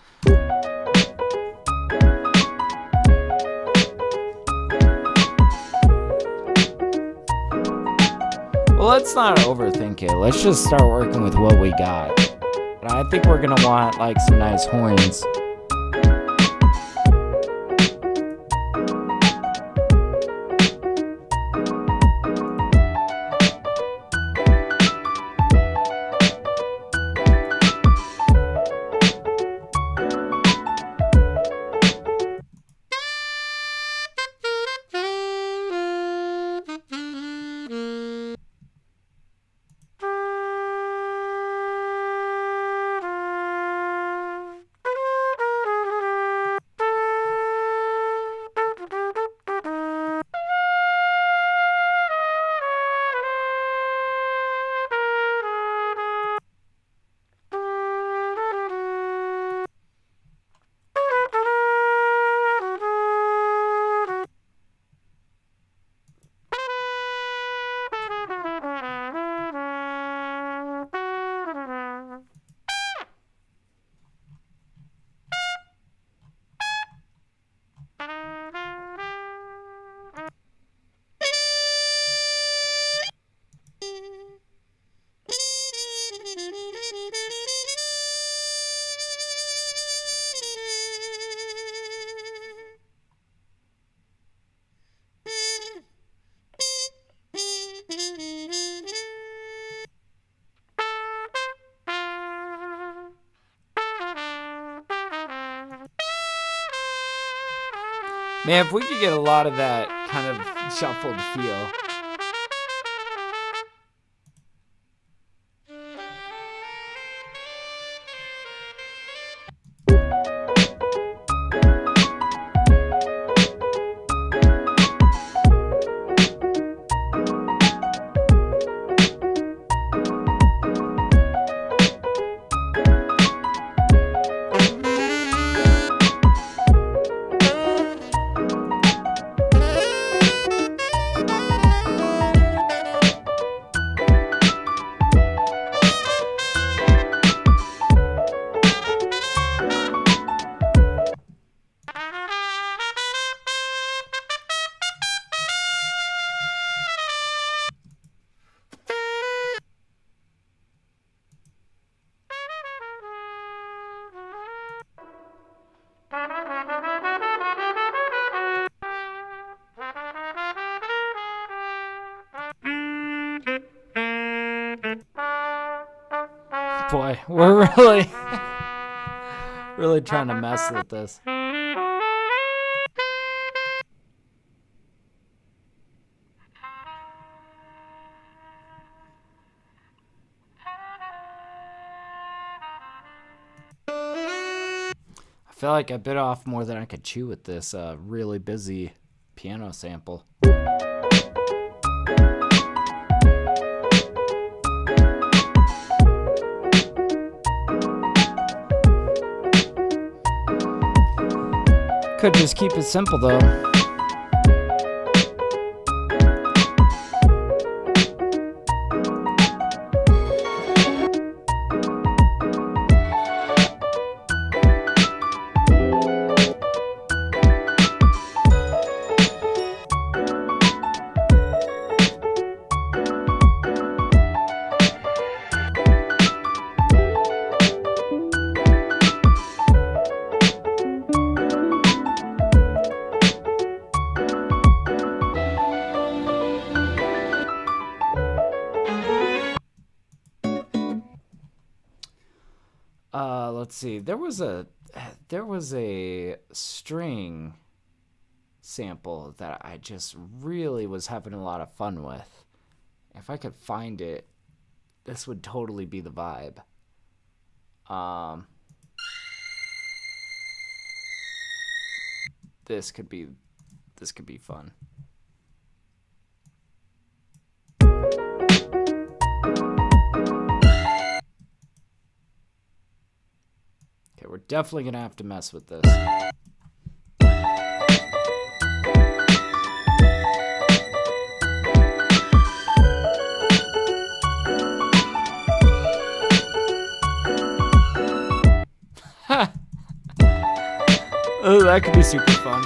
Well, let's not overthink it. Let's just start working with what we got. And I think we're gonna want like some nice horns. Man, if we could get a lot of that kind of shuffled feel. Boy, we're really trying to mess with this. I feel like I bit off more than I could chew with this really busy piano sample. Could just keep it simple though. Let's see. There was a string sample that I just really was having a lot of fun with. If I could find it, this would totally be the vibe. This could be fun. Okay, we're definitely gonna have to mess with this. Oh, that could be super fun.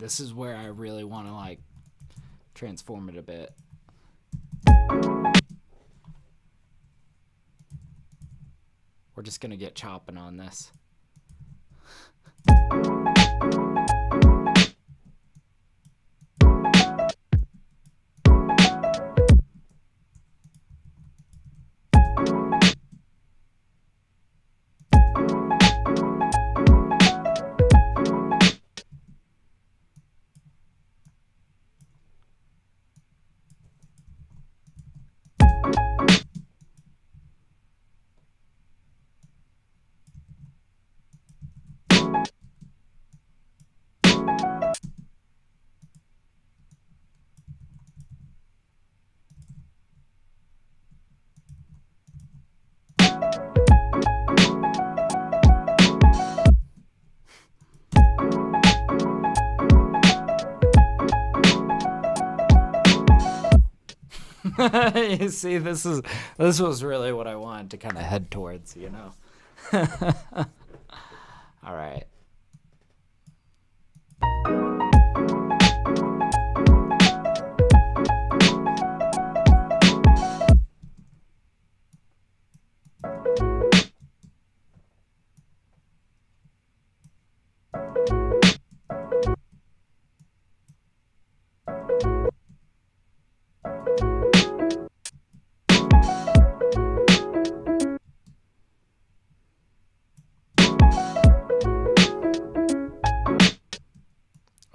this is where I really want to like transform it a bit. We're just gonna get chopping on this. You see, this was really what I wanted to kind of head towards, you know. All right.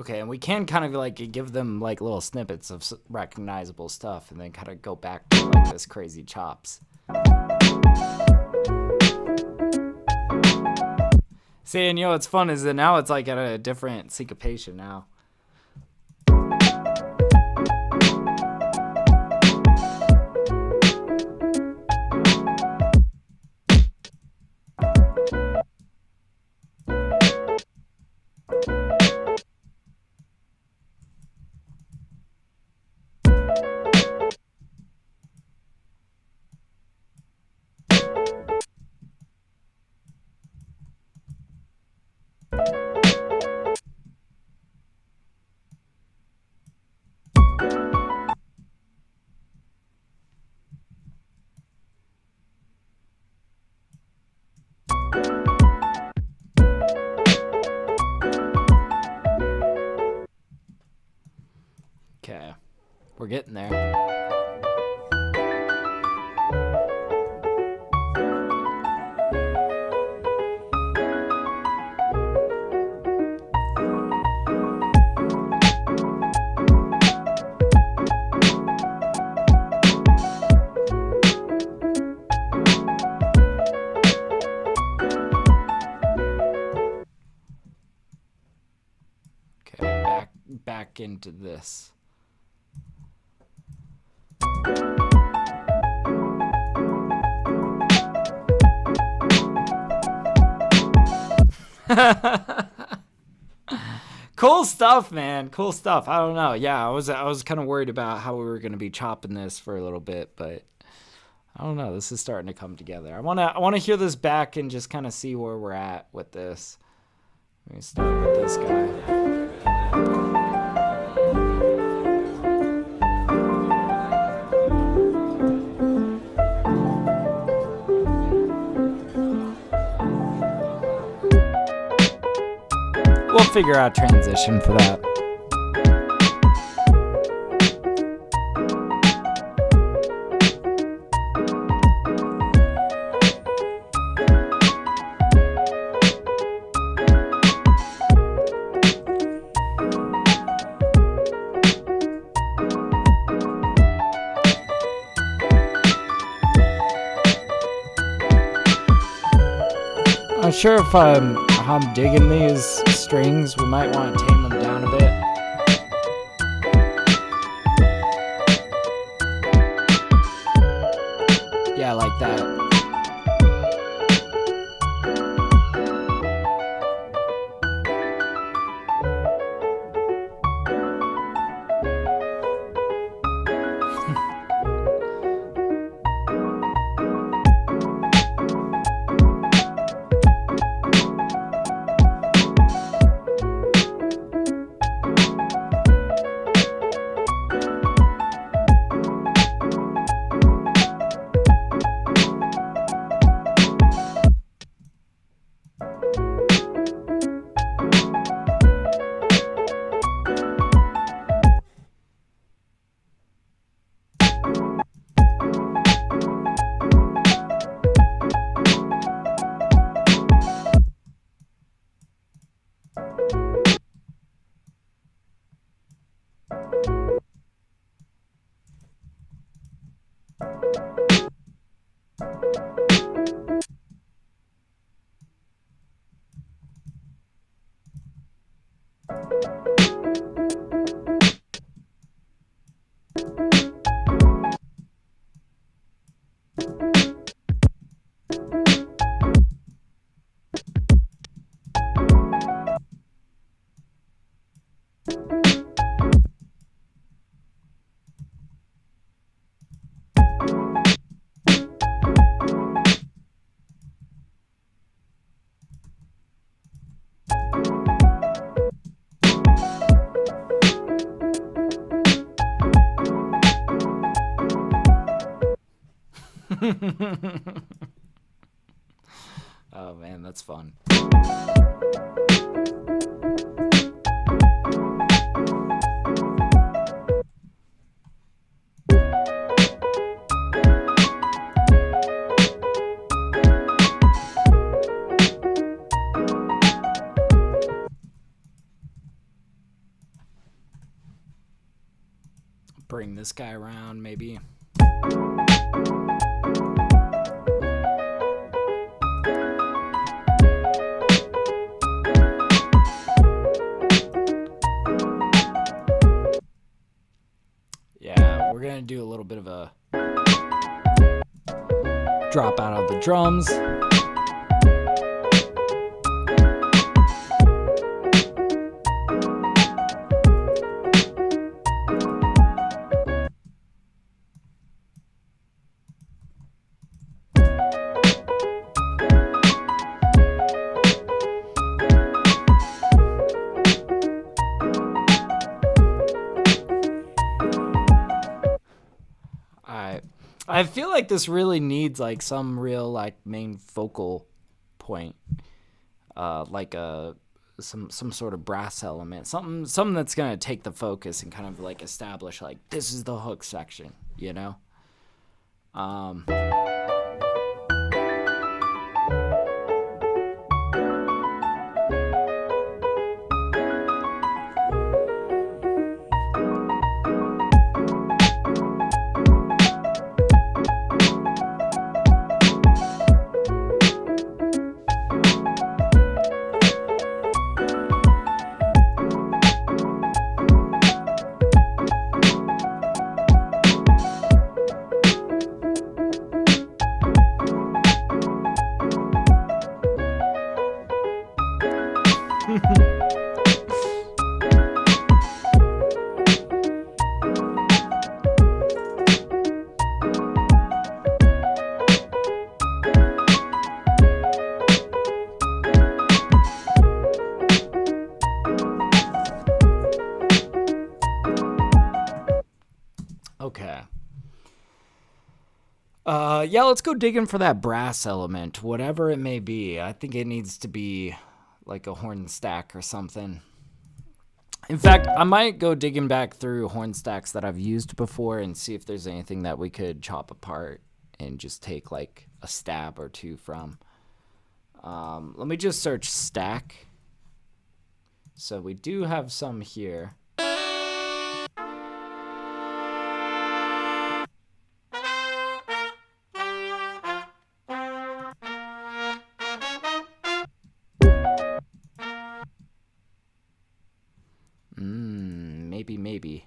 Okay, and we can kind of like give them like little snippets of recognizable stuff and then kind of go back to like this crazy chops. See, and you know what's fun is that now it's like at a different syncopation now. Okay, we're getting there. Okay, back into this. Cool stuff, man. Cool stuff. I don't know. Yeah, I was kind of worried about how we were going to be chopping this for a little bit, but I don't know. This is starting to come together. I want to hear this back and just kind of see where we're at with this. Let me start with this guy. We'll figure out transition for that. Not sure if I'm digging these strings. We might want to tame them down a bit. Yeah, like that. Oh man, that's fun. Bring this guy around, maybe. Yeah, we're gonna do a little bit of a drop out of the drums. I feel like this really needs like some real like main focal point, like some sort of brass element, something that's gonna take the focus and kind of like establish like this is the hook section, you know. Okay. Yeah, let's go digging for that brass element, whatever it may be. I think it needs to be like a horn stack or something. In fact, I might go digging back through horn stacks that I've used before and see if there's anything that we could chop apart and just take like a stab or two from. Let me just search stack. So we do have some here. Maybe.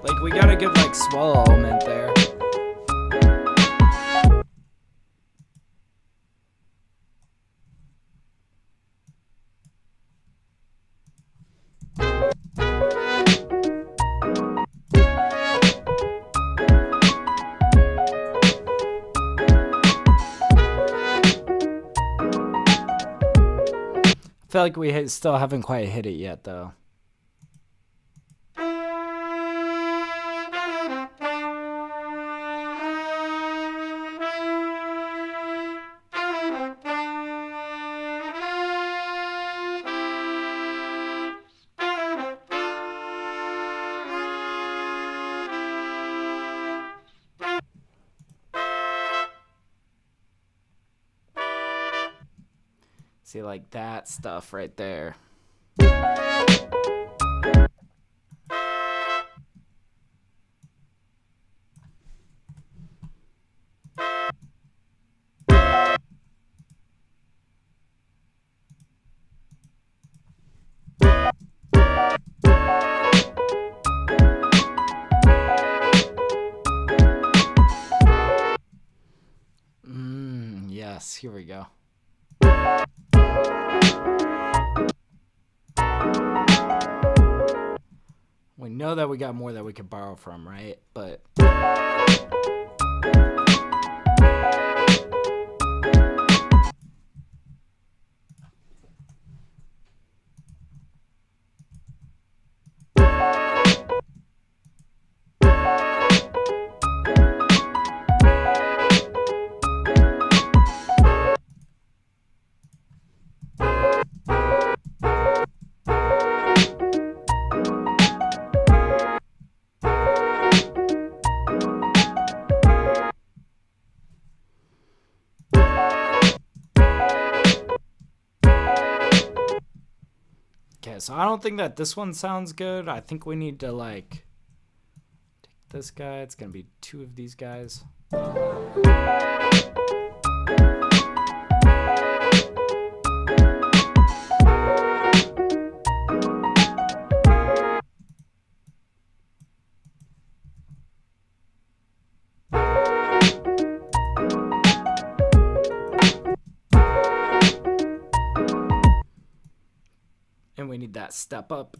Like, we got a good, like, swell element there. I feel like we still haven't quite hit it yet, though. See, like that stuff right there. Yes, here we go. We know that we got more that we could borrow from, right? But okay, so I don't think that this one sounds good. I think we need to like take this guy. It's gonna be 2 of these guys. And we need that step up.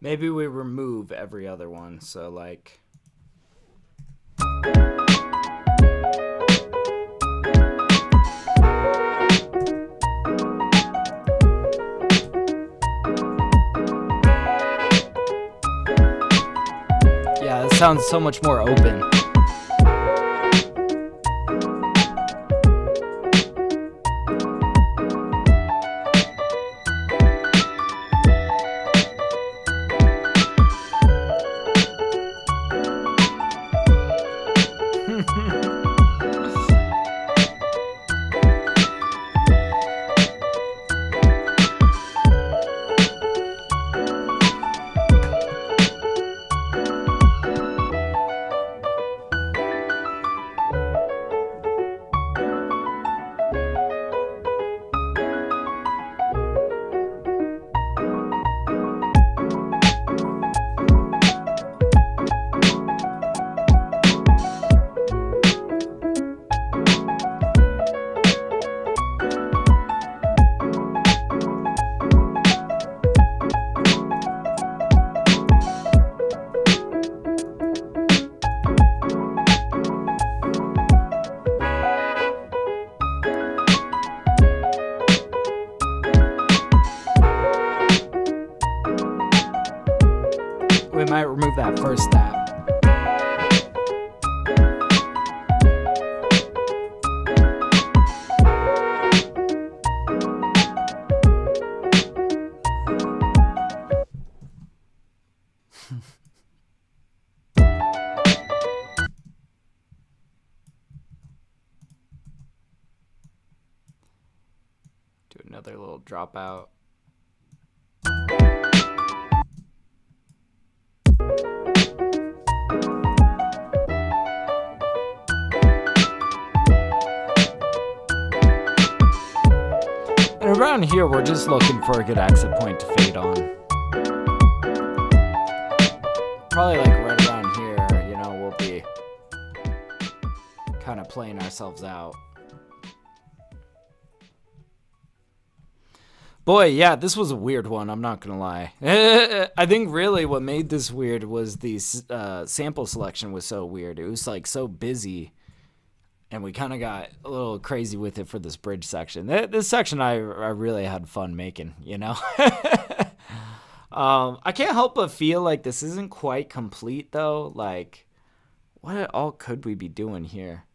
Maybe we remove every other one, so like... Yeah, it sounds so much more open. We might remove that first step. Do another little dropout. And around here, we're just looking for a good exit point to fade on. Probably like right around here, you know, we'll be kind of playing ourselves out. Boy, yeah, this was a weird one. I'm not gonna lie. I think really what made this weird was the sample selection was so weird. It was like so busy, and we kind of got a little crazy with it for this bridge section. This section I really had fun making. You know. I can't help but feel like this isn't quite complete though. Like, what all could we be doing here?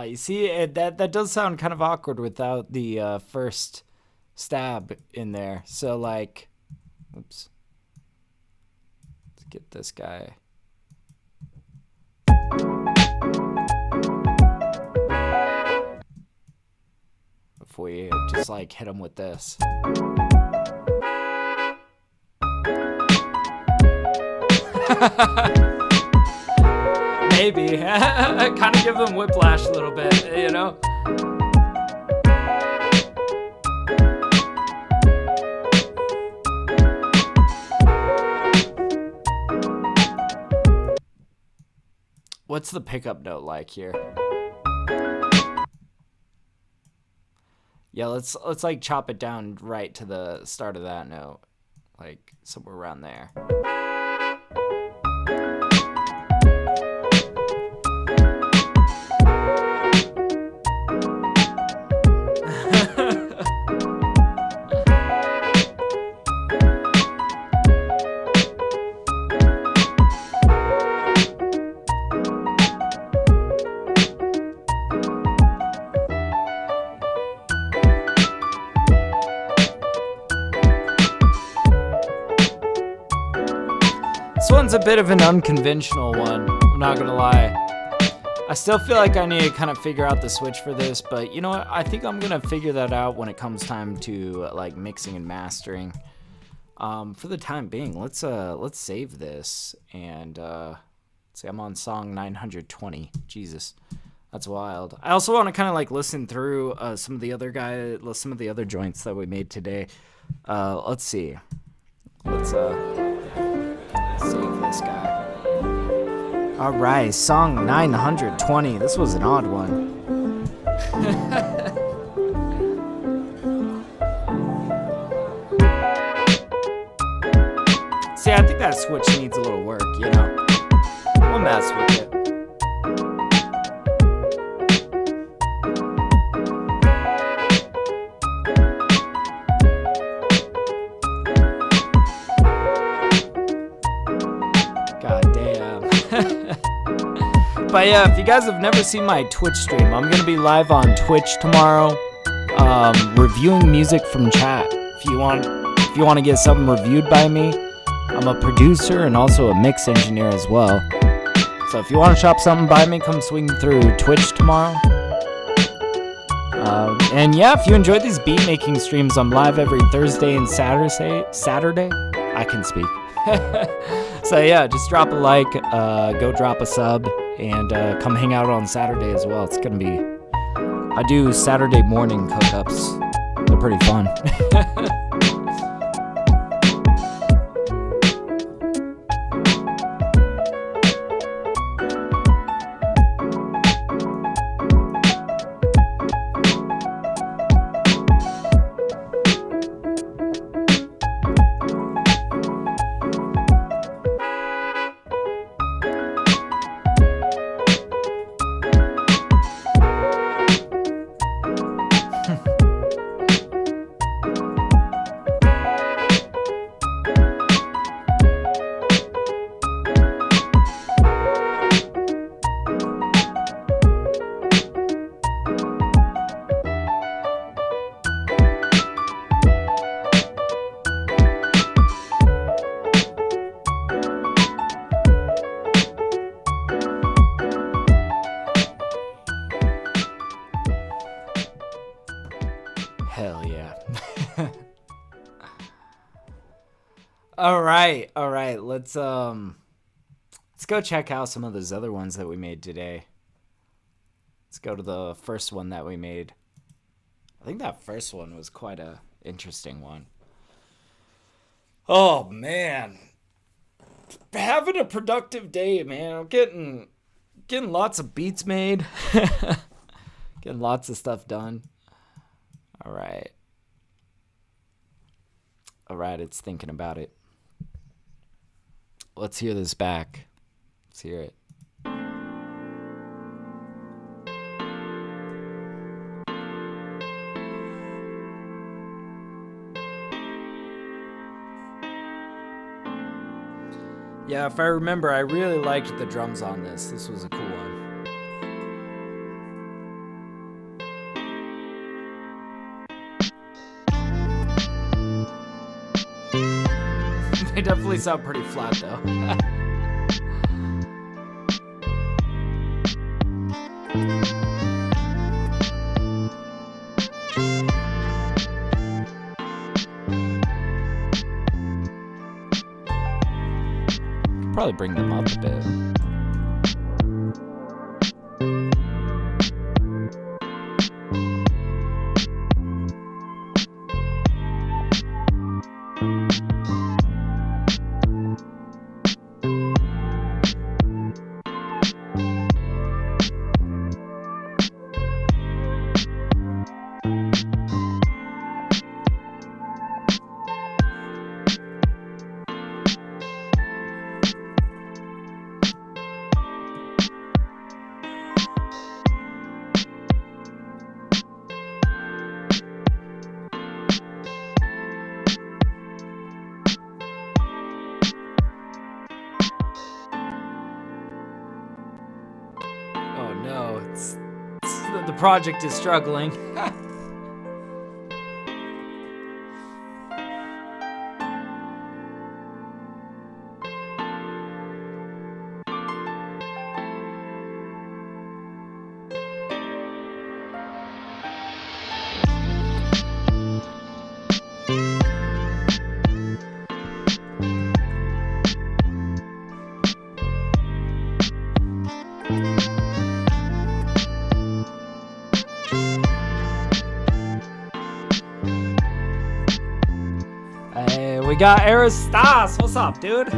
You see, that does sound kind of awkward without the first stab in there. So, like, oops. Let's get this guy. If we just, like, hit him with this. Maybe. Kind of give them whiplash a little bit, you know? What's the pickup note like here? Yeah, let's like chop it down right to the start of that note. Like somewhere around there. This one's a bit of an unconventional one, I'm not gonna lie. I still feel like I need to kind of figure out the switch for this, but you know what? I think I'm gonna figure that out when it comes time to like mixing and mastering. For the time being, let's save this and see. I'm on song 920. Jesus, that's wild. I also want to kind of like listen through some of the other joints that we made today. Let's see. Let's save this guy. All right, song 920. This was an odd one. See, I think that switch needs a little work, you know? We'll mess with it. God damn. But yeah, if you guys have never seen my Twitch stream, I'm gonna be live on Twitch tomorrow, reviewing music from chat. If you want to get something reviewed by me, I'm a producer and also a mix engineer as well. So if you want to shop something by me, come swing through Twitch tomorrow. And yeah, if you enjoyed these beat making streams, I'm live every Thursday and Saturday. I can speak. So yeah, just drop a like, go drop a sub, and come hang out on Saturday as well. It's gonna be, I do Saturday morning cookups. They're pretty fun. Hell yeah. All right. Let's go check out some of those other ones that we made today. Let's go to the first one that we made. I think that first one was quite a interesting one. Oh man. Having a productive day, man. I'm getting lots of beats made. Getting lots of stuff done. All right, it's thinking about it. Let's hear this back. Let's hear it. Yeah, if I remember, I really liked the drums on this. This was a cool one. They definitely sound pretty flat though. Could probably bring them up a bit. The project is struggling. We got Aristas. What's up, dude?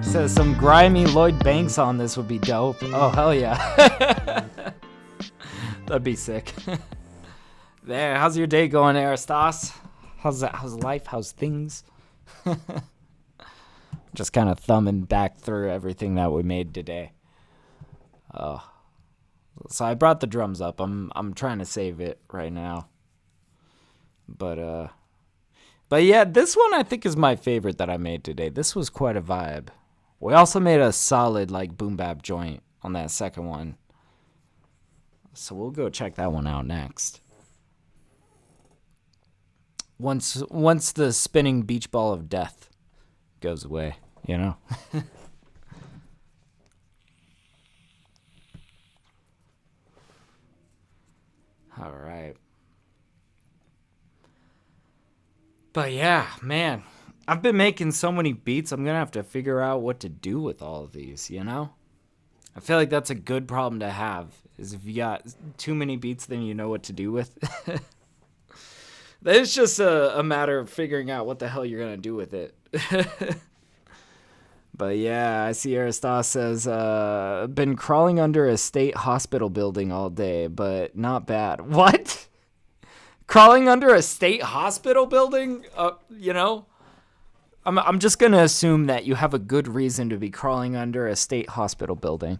Says some grimy Lloyd Banks on this would be dope. Oh, hell yeah. That'd be sick. There, how's your day going, Aristas? How's life? How's things? Just kind of thumbing back through everything that we made today. So I brought the drums up. I'm trying to save it right now. But yeah, this one I think is my favorite that I made today. This was quite a vibe. We also made a solid like boom bap joint on that second one. So we'll go check that one out next. Once the spinning beach ball of death goes away, you know? All right. But yeah, man, I've been making so many beats. I'm gonna have to figure out what to do with all of these. I feel like that's a good problem to have. Is if you got too many beats, then you know what to do with. It's just a matter of figuring out what the hell you're gonna do with it. But yeah, I see Aristos says, been crawling under a state hospital building all day, but not bad. What? Crawling under a state hospital building? I'm just going to assume that you have a good reason to be crawling under a state hospital building.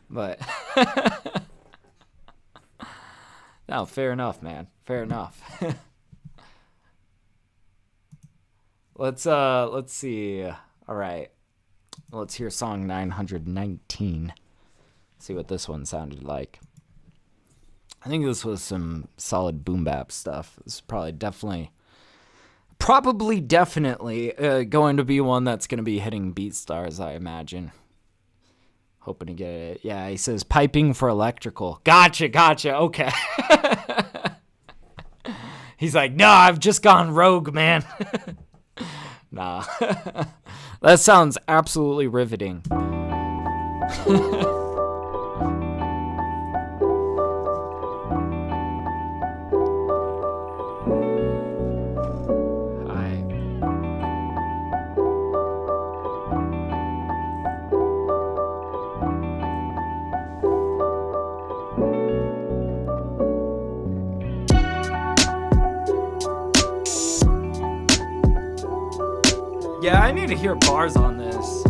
But no, fair enough, man. Fair enough. Let's see. All right. Let's hear song 919. See what this one sounded like. I think this was some solid boom bap stuff. This is definitely going to be one that's going to be hitting BeatStars, I imagine. Hoping to get it. Yeah, he says piping for electrical. Gotcha. Okay. He's like, no, I've just gone rogue, man. Nah. That sounds absolutely riveting. Yeah, I need to hear bars on this.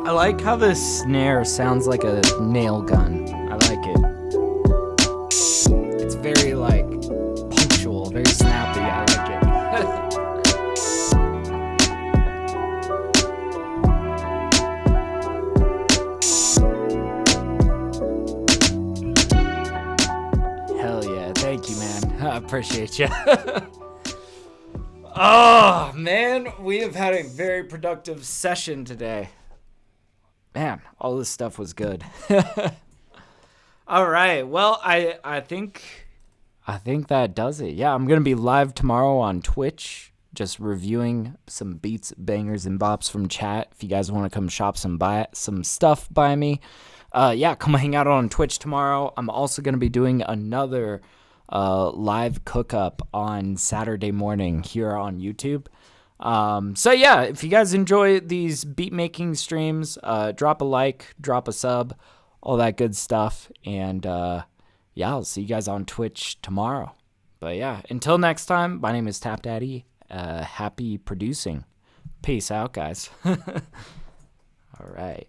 I like how this snare sounds like a nail gun. I like it. It's very, punctual, very snappy. I like it. Hell yeah. Thank you, man. I appreciate you. Oh, man. We have had a very productive session today. Man, all this stuff was good. All right. Well, I think that does it. Yeah, I'm going to be live tomorrow on Twitch, just reviewing some beats, bangers, and bops from chat. If you guys want to come shop some stuff by me, come hang out on Twitch tomorrow. I'm also going to be doing another live cook-up on Saturday morning here on YouTube. If you guys enjoy these beat making streams, drop a like, drop a sub, all that good stuff. And, I'll see you guys on Twitch tomorrow. But yeah, until next time, my name is TapDaddy. Happy producing. Peace out, guys. All right.